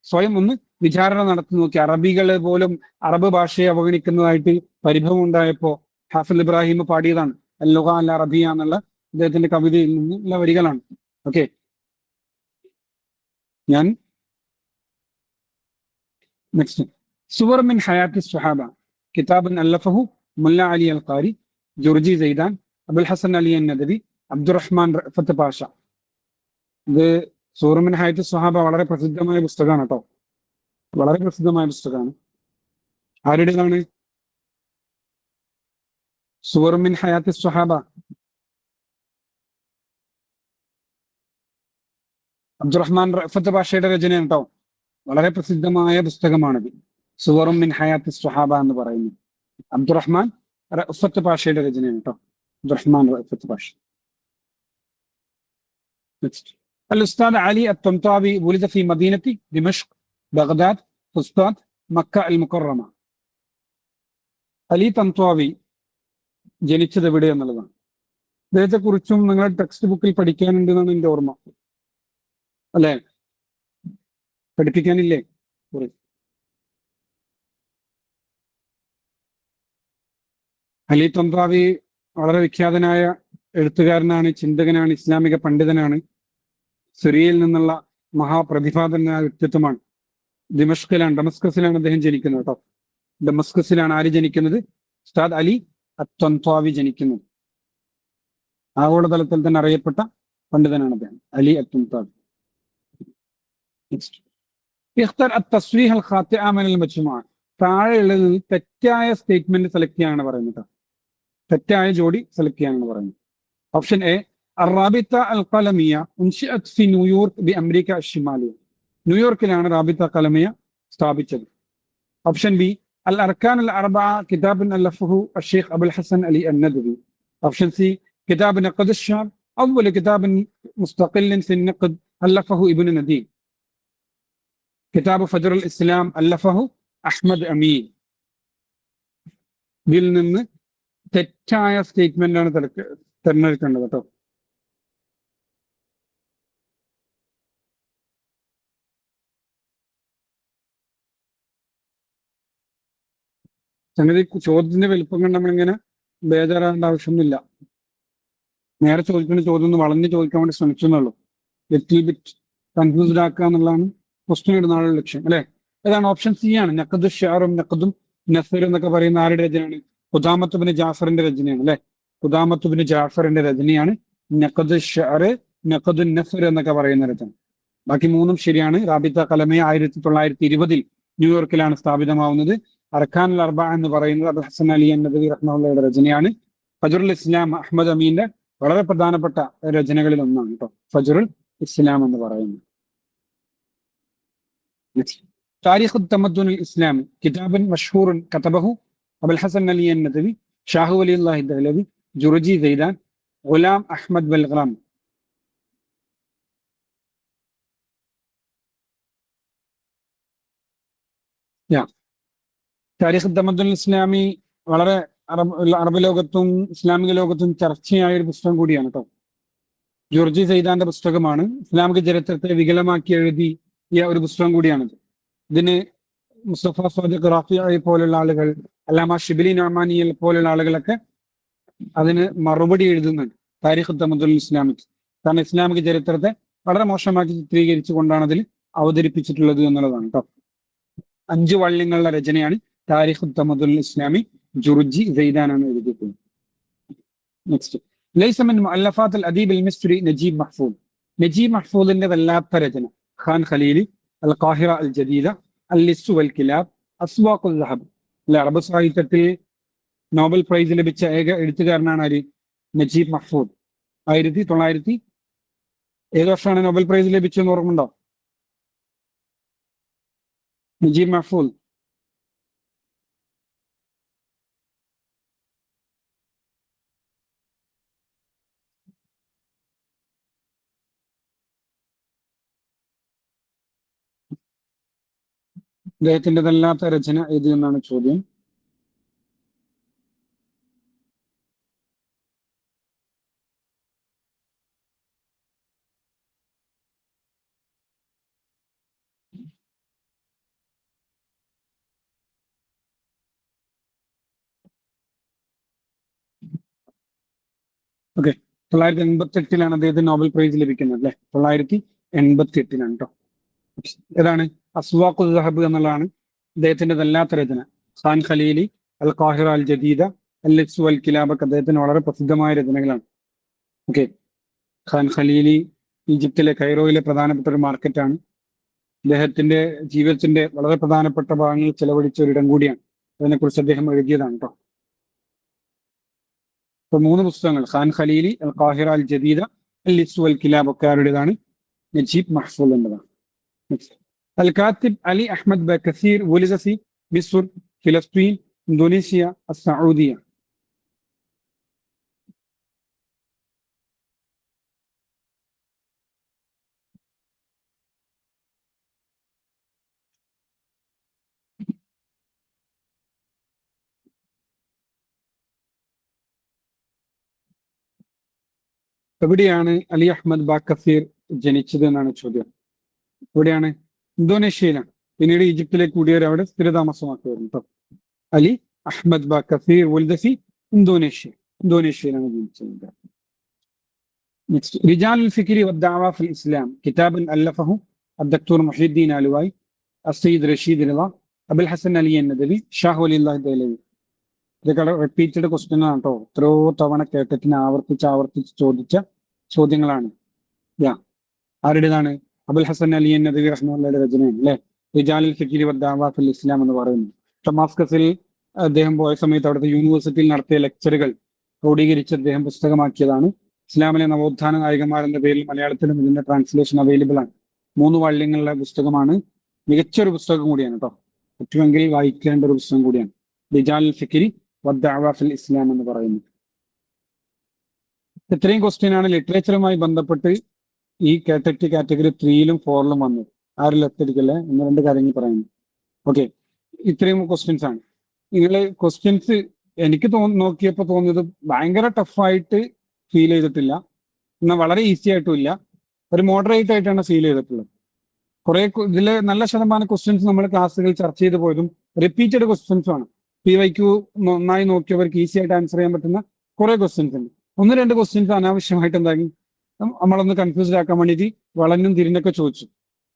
സ്വയം ഒന്ന് വിചാരണ നടത്തി നോക്കി. അറബികളെ പോലും അറബ് ഭാഷയെ അവഗണിക്കുന്നതായിട്ട് പരിഭവം ഉണ്ടായപ്പോ ഹാഫിൽ ഇബ്രാഹിം പാടിയതാണ് അൽ-ലുഗ അൽ-അറബിയ എന്നുള്ള അദ്ദേഹത്തിന്റെ കവിതയിൽ നിന്നുള്ള വരികളാണ്. ഓക്കെ, ഞാൻ നെക്സ്റ്റ്. സുവർ മിൻ ഹയാത്തി സ്വഹാബ, കിതാബുൻ അല്ലഫഹു മുല്ല അലി അൽ ഖാരി, ജുർജി സൈദാൻ, അബുൽ ഹസൻ അലി നദവി, അബ്ദുറഹ്മാൻ റഫത്ത് പാഷ. ഇത് സുവർ മിൻ ഹയാത്തി സ്വഹാബ വളരെ പ്രസിദ്ധമായ പുസ്തകമാണ് കേട്ടോ. വളരെ പ്രസിദ്ധമായ പുസ്തകമാണ്. ആരുടേതാണ്? സുവർ മിൻ ഹയാത്തി സ്വഹാബ, അബ്ദുറഹ്മാൻ റഫത്ത് പാഷയുടെ രചനയാണ് കേട്ടോ. വളരെ പ്രസിദ്ധമായ പുസ്തകമാണിത്, സുവർ മിൻ ഹയാത്തി സ്വഹാബ എന്ന് പറയുന്നത്. അബ്ദുറഹ്മാൻ റഫത്ത് പാഷയുടെ രചനയാണ് കേട്ടോ. അബ്ദുറഹ്മാൻ റഫത്ത് പാഷ. നെക്സ്റ്റ്, الأستاذ علي الطنطاوي ولد في مدينة دمشق بغداد فسطاط مكة المكرمة. അലി തൻത്വാവി ജനിച്ചത് എവിടെ എന്നുള്ളതാണ്. അദ്ദേഹത്തെ കുറിച്ചും നിങ്ങളുടെ ടെക്സ്റ്റ് ബുക്കിൽ പഠിക്കാനുണ്ട് എന്നാണ് എന്റെ ഓർമ്മ, അല്ലെ? പഠിപ്പിക്കാനില്ലേ? അലി തൻത്വാവി വളരെ വിഖ്യാതനായ എഴുത്തുകാരനാണ്, ചിന്തകനാണ്, ഇസ്ലാമിക പണ്ഡിതനാണ്. സിറിയയിൽ നിന്നുള്ള മഹാപ്രതിഭാതനായ വ്യക്തിത്വമാണ്. ഡമസ്കസിലാണ് അദ്ദേഹം ജനിക്കുന്നത് കേട്ടോ. ഡമസ്കസിലാണ് ആര് ജനിക്കുന്നത്? ഉസ്താദ് അലി അത്വൻത്വാവി ജനിക്കുന്നത്. ആഗോളതലത്തിൽ തന്നെ അറിയപ്പെട്ട പണ്ഡിതനാണ് അദ്ദേഹം, അലി അത്വൻത്വാവി. താഴെയുള്ളത് തെറ്റായ സ്റ്റേറ്റ്മെന്റ് സെലക്ട് ചെയ്യാനാണ് പറയുന്നത്. തെറ്റായ ജോഡി സെലക്ട് ചെയ്യാനാണ് പറയുന്നത്. Option A, الرابطة القلمية انشئت في نيويورك بأمريكا الشمالية. ന്യൂയോർക്കിലാണ് റാബിത്ത ഖലമിയ സ്ഥാപിച്ചത്. Option B, الأركان الأربعة كتاب ألفه الشيخ أبو الحسن علي الندوي. Option C, كتاب نقد الشعر أول كتاب مستقل في النقد ألفه ابن نديم. كتاب فجر الإسلام ألفه أحمد أمين. ഇതിൽ നിന്ന് തെറ്റായ സ്റ്റേറ്റ്മെന്റ് ആണ് തിരഞ്ഞെടുക്കേണ്ടത് കേട്ടോ. സംഗതി ചോദ്യത്തിന്റെ വലുപ്പം കണ്ട് നമ്മളിങ്ങനെ ബേജാറാകേണ്ട ആവശ്യമൊന്നുമില്ല. നേരെ ചോദിക്കുന്ന ചോദ്യം ഒന്ന് വളഞ്ഞ് ചോദിക്കാൻ വേണ്ടി ശ്രമിച്ചു എന്നുള്ളൂ. ലിറ്റിൽ ബിറ്റ് കൺഫ്യൂസ്ഡ് ആക്കുക എന്നുള്ളതാണ് ക്വസ്റ്റ്യൻ ഇടുന്ന ആളുടെ ലക്ഷ്യം അല്ലെ. ഏതാണ്? ഓപ്ഷൻ സി ആണ്. നഖദു ഷാറും നഖദും നസറും എന്നൊക്കെ പറയുന്ന ആരുടെ രചനയാണ്? ഖുദാമത്ത് ബിൻ ജാഫറിന്റെ രചനയാണ് അല്ലെ. ഖുദാമത്ത് ബിൻ ജാഫറിന്റെ രചനയാണ് നഖദു ഷാർ നഖദു നസർ എന്നൊക്കെ പറയുന്ന രചന. ബാക്കി മൂന്നും ശരിയാണ്. റാബിത്ത കലമെ 1920 ന്യൂയോർക്കിലാണ് സ്ഥാപിതമാവുന്നത്. അർഖാനുൽ അർബ എന്ന് പറയുന്നത് അബുൽ ഹസൻ അലി നദവി റഹ്മത്തുള്ളാഹിയുടെ രചനയാണ്. ഫജ്റുൽ ഇസ്ലാം അഹ്മദ് അമീന്റെ വളരെ പ്രധാനപ്പെട്ട രചനകളിൽ ഒന്നാണ് കേട്ടോ ഫജ്റുൽ ഇസ്ലാം എന്ന് പറയുന്നത്. താരിഖ് തമദ്ദുൻ ഇസ്ലാം കിതാബൻ മഷ്ഹൂറുൻ കതബഹു അബുൽ ഹസൻ അലി നദവി ഷാഹു വലിയുല്ലാഹി ദഹ്ലവി ജുർജി സൈദാൻ ഗുലാം അഹ്മദ് ബൽഗ്റാം. താരിഖ് തമദ്ദുൻ ഇസ്ലാമി വളരെ അറബ് ലോകത്തും ഇസ്ലാമിക ലോകത്തും ചർച്ചയായ ഒരു പുസ്തകം കൂടിയാണ് കേട്ടോ. ജോർജി സൈദാന്റെ പുസ്തകമാണ്. ഇസ്ലാമിക ചരിത്രത്തെ വികലമാക്കി എഴുതിയ ഒരു പുസ്തകം കൂടിയാണിത്. ഇതിന് മുസ്തഫ സ്വാദിഖ് റാഫിഈ പോലുള്ള ആളുകൾ, അല്ലാമ ഷിബിലി നഅ്മാനിയെ പോലുള്ള ആളുകളൊക്കെ അതിന് മറുപടി എഴുതുന്നുണ്ട് താരിഖ് തമദ്ദുൻ ഇസ്ലാമിക്. കാരണം ഇസ്ലാമിക ചരിത്രത്തെ വളരെ മോശമാക്കി ചിത്രീകരിച്ചുകൊണ്ടാണ് അതിൽ അവതരിപ്പിച്ചിട്ടുള്ളത് എന്നുള്ളതാണ് കേട്ടോ. 5 വള്ളിങ്ങളുടെ രചനയാണ് താരിഖ് തമദ്ദുൻ ഇസ്ലാമി. ജുർജി സൈദാനാണ് എഴുതിയിട്ടുള്ളത്. നെക്സ്റ്റ്, ലൈസ മിൻ മുഅല്ലഫാത്ത് അൽ അദീബ് അൽ മിസ്രി നജീബ് മഹ്ഫൂദ്. നജീബ് മഹ്ഫൂദിന്റെ വല്ലാത്ത രചന ഖാൻ ഖലീലി, അൽ ഖാഹിറ അൽ ജദീദ, അൽ ലിസ്സു വൽ കിലാബ്, അസ്വാഖുൽ ദഹബ്. അറബ് സാഹിത്യത്തിൽ നോബൽ പ്രൈസ് ലഭിച്ച ഏക എഴുത്തുകാരനാണ് ആര്? നജീബ് മഹ്ഫൂദ്. 1900 ഏത് വർഷമാണ് നോബൽ പ്രൈസ് ലഭിച്ചതെന്ന് ഓർമ്മയുണ്ടോ? നജീബ് മഹ്ഫൂദ് അദ്ദേഹത്തിൻ്റെതല്ലാത്ത രചന ഏത് എന്നാണ് ചോദ്യം. ഓക്കെ, 988 അദ്ദേഹത്തിന് നോബൽ പ്രൈസ് ലഭിക്കുന്നത് അല്ലെ. 988 കേട്ടോ. ഏതാണ്? അസ്വാഖുൽ ദഹബ് എന്നുള്ളതാണ് അദ്ദേഹത്തിൻ്റെതല്ലാത്ത രചന. ഖാൻ ഖലീലി, അൽ ഖാഹിറ അൽ ജദീദ, അൽ ലിസ്സു വൽ കിലാബ് അദ്ദേഹത്തിന് വളരെ പ്രസിദ്ധമായ രചനകളാണ്. ഓക്കെ, ഖാൻ ഖലീലി ഈജിപ്തിലെ കൈറോയിലെ പ്രധാനപ്പെട്ട ഒരു മാർക്കറ്റാണ്. അദ്ദേഹത്തിന്റെ ജീവിതത്തിന്റെ വളരെ പ്രധാനപ്പെട്ട ഭാഗങ്ങൾ ചെലവഴിച്ച ഒരിടം കൂടിയാണ്. അതിനെക്കുറിച്ച് അദ്ദേഹം എഴുതിയതാണ് കേട്ടോ. ഇപ്പൊ 3 പുസ്തകങ്ങൾ, ഖാൻ ഖലീലി, അൽ ഖാഹിറ അൽ ജദീദ, അൽ ലിസ്സു വൽ കിലാബ് ഒക്കെ ആരുടേതാണ്? നജീബ് മഹ്ഫൂദിൻ്റെതാണ്. അൽ കാത്തിബ് അലി അഹ്മദ് ബക്കസീർ വുലിദ ഫി മിസ്ർ, ഫിലസ്തീൻ, ഇന്തോനേഷ്യ, അസ്സഊദിയ. എവിടെയാണ് അലി അഹ്മദ് ബാക്കസീർ ജനിച്ചത് എന്നാണ് ചോദ്യം. എവിടെയാണ്? ഇന്തോനേഷ്യയിലാണ്. പിന്നീട് ഈജിപ്തിലേക്ക് കൂടിയവർ അവിടെ സ്ഥിരതാമസമാക്കുമായിരുന്നു കേട്ടോ. അലി അഹ്മദ് ബാക്കസീർ വുലിദ ഫി ഇന്തോനേഷ്യയിലാണ് ജനിച്ചത്. നെക്സ്റ്റ്, റിജാലുൽ ഫിക്രി വദ്ദഅവ ഫിൽ ഇസ്ലാം കിതാബൻ അല്ലഫഹു അദ്ദക്തൂർ മുഹീദ്ദീൻ ആലുവായി, അസ്സയ്യിദ് റഷീദ് റിള, അബുൽ ഹസൻ അലി നദവി, ഷാഹു വലിയുല്ലാഹി ദഹ്ലവി. ഇതൊക്കെ റിപ്പീറ്റഡ് ക്വസ്റ്റ്യൻ ആണ് കേട്ടോ. എത്രയോ തവണ കേട്ടിട്ട് ആവർത്തിച്ച് ചോദിച്ച ചോദ്യങ്ങളാണ്. ആരുടേതാണ്? അബുൽ ഹസൻ അലി നദവി റഹ്മത്തുള്ളാഹിയുടെ രചനയാണ് അല്ലെ. റിജാലുൽ ഫിക്രി വദ്ദഅവ ഫിൽ ഇസ്ലാം എന്ന് പറയുന്നത്. ഡമാസ്കസിൽ അദ്ദേഹം പോയ സമയത്ത് അവിടുത്തെ യൂണിവേഴ്സിറ്റിയിൽ നടത്തിയ ലെക്ചറുകൾ ക്രോഡീകരിച്ച് അദ്ദേഹം പുസ്തകമാക്കിയതാണ്. ഇസ്ലാമിലെ നവോത്ഥാന നായകന്മാർ എന്ന പേരിൽ മലയാളത്തിലും ഇതിന്റെ ട്രാൻസ്ലേഷൻ അവൈലബിൾ ആണ്. 3 വാള്യങ്ങളുടെ പുസ്തകമാണ്. മികച്ചൊരു പുസ്തകം കൂടിയാണ് കേട്ടോ. പറ്റുമെങ്കിൽ വായിക്കേണ്ട ഒരു പുസ്തകം കൂടിയാണ് റിജാലുൽ ഫിക്രി വദ്ദഅവ ഫിൽ ഇസ്ലാം എന്ന് പറയുന്നത്. ഇത്രയും ക്വസ്റ്റ്യൻ ആണ് ലിറ്ററേച്ചറുമായി ബന്ധപ്പെട്ട് ഈ കാറ്റഗറി 3-ലും 4-ലും വന്നത്. ആരും ലെഫ്റ്റടിക്കല്ലേ, 1-2 കാര്യങ്ങൾ പറയുന്നു. ഓക്കെ, ഇത്രയും ക്വസ്റ്റ്യൻസ് ആണ്. നിങ്ങൾ ക്വസ്റ്റ്യൻസ് എനിക്ക് നോക്കിയപ്പോൾ തോന്നിയത് ഭയങ്കര ടഫായിട്ട് ഫീൽ ചെയ്തിട്ടില്ല, എന്നാൽ വളരെ ഈസി ആയിട്ടും ഇല്ല, ഒരു മോഡറേറ്റ് ആയിട്ടാണ് ഫീൽ ചെയ്തിട്ടുള്ളത്. കുറെ ഇതില് നല്ല ശതമാനം ക്വസ്റ്റ്യൻസ് നമ്മൾ ക്ലാസ്സുകളിൽ ചർച്ച ചെയ്ത് പോയതും റിപ്പീറ്റഡ് ക്വസ്റ്റ്യൻസ് ആണ്. PYQ നന്നായി നോക്കിയവർക്ക് ഈസി ആയിട്ട് ആൻസർ ചെയ്യാൻ പറ്റുന്ന കുറെ ക്വസ്റ്റ്യൻസ് ഉണ്ട്. ഒന്ന് രണ്ട് ക്വസ്റ്റ്യൻസ് അനാവശ്യമായിട്ട് എന്തായാലും നമ്മളൊന്ന് കൺഫ്യൂസ്ഡ് ആക്കാൻ വേണ്ടിയിട്ട് വളഞ്ഞും തിരിഞ്ഞൊക്കെ ചോദിച്ചു,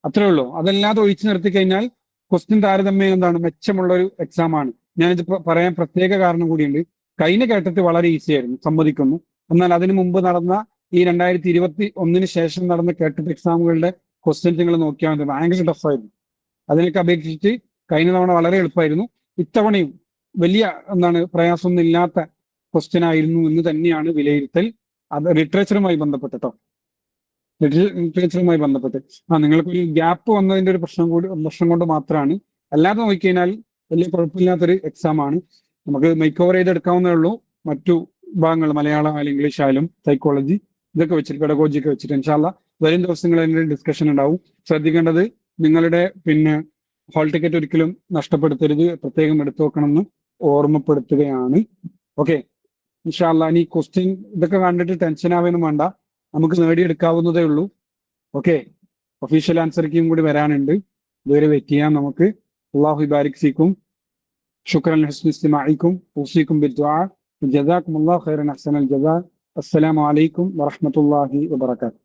അത്രേ ഉള്ളൂ. അതല്ലാതെ ഒഴിച്ചു നിർത്തി കഴിഞ്ഞാൽ ക്വസ്റ്റ്യൻ താരതമ്യം എന്താണ് മെച്ചമുള്ള ഒരു എക്സാം ആണ്. ഞാനിത് പറയാൻ പ്രത്യേക കാരണം കൂടിയുണ്ട്. കഴിഞ്ഞ കേട്ടത്തിൽ വളരെ ഈസി ആയിരുന്നു, സമ്മതിക്കുന്നു. എന്നാൽ അതിനു മുമ്പ് നടന്ന ഈ 2021 ശേഷം നടന്ന കേട്ടറ്റ് എക്സാമുകളുടെ ക്വസ്റ്റ്യൻസ് നിങ്ങൾ നോക്കിയാൽ മതി, ഭയങ്കര ടഫായിരുന്നു. അതിനൊക്കെ അപേക്ഷിച്ച് കഴിഞ്ഞ തവണ വളരെ എളുപ്പമായിരുന്നു. ഇത്തവണയും വലിയ പ്രയാസമൊന്നും ഇല്ലാത്ത ക്വസ്റ്റ്യൻ ആയിരുന്നു എന്ന് തന്നെയാണ് വിലയിരുത്തൽ. അത് ലിറ്ററേച്ചറുമായി ബന്ധപ്പെട്ടോ, ലിറ്ററേച്ചറുമായി ബന്ധപ്പെട്ട് നിങ്ങൾക്കൊരു ഗ്യാപ്പ് വന്നതിന്റെ ഒരു പ്രശ്നം കൊണ്ട് മാത്രമാണ്. അല്ലാതെ നോക്കിക്കഴിഞ്ഞാൽ വലിയ കുഴപ്പമില്ലാത്തൊരു എക്സാം ആണ്. നമുക്ക് മേക്ക് ഓവർ ചെയ്തെടുക്കാവുന്നേ ഉള്ളൂ. മറ്റു ഭാഗങ്ങൾ മലയാളം ആയാലും ഇംഗ്ലീഷ് ആയാലും സൈക്കോളജി ഇതൊക്കെ വെച്ചിട്ട് പെഡഗോജി ഒക്കെ വെച്ചിട്ട് ഇൻഷാ അല്ലാഹ് വരും ദിവസങ്ങളിൽ അതിന്റെ ഡിസ്കഷൻ ഉണ്ടാവും. ശ്രദ്ധിക്കേണ്ടത് നിങ്ങളുടെ ഹാൾ ടിക്കറ്റ് ഒരിക്കലും നഷ്ടപ്പെടുത്തരുത്, പ്രത്യേകം എടുത്തു വെക്കണമെന്ന് ഓർമ്മപ്പെടുത്തുകയാണ്. ഓക്കെ, ഇൻഷാ അല്ലാഹ്. ഇനി ക്വസ്റ്റ്യൻ ഇതൊക്കെ കണ്ടിട്ട് ടെൻഷൻ ആവാനും വേണ്ട, നമുക്ക് നേടിയെടുക്കാവുന്നതേ ഉള്ളൂ. ഓക്കെ, ഒഫീഷ്യൽ ആൻസർ കീയും കൂടി വരാനുണ്ട്, ഇതുവരെ വെയിറ്റ് ചെയ്യാം നമുക്ക്. അല്ലാഹു ബാരിക് ഫീക്കും, ശുക്രൻ ഹുസ്നി ഇസ്തിമാഇക്കും, ഊസിക്കും ബിദ്ദുആ, ജസാകുമുല്ലാഹു ഖൈറൻ അഹ്സനൽ ജസാ. അസ്സലാമു അലൈക്കും വറഹ്മത്തുള്ളാഹി വബറകാതുഹു.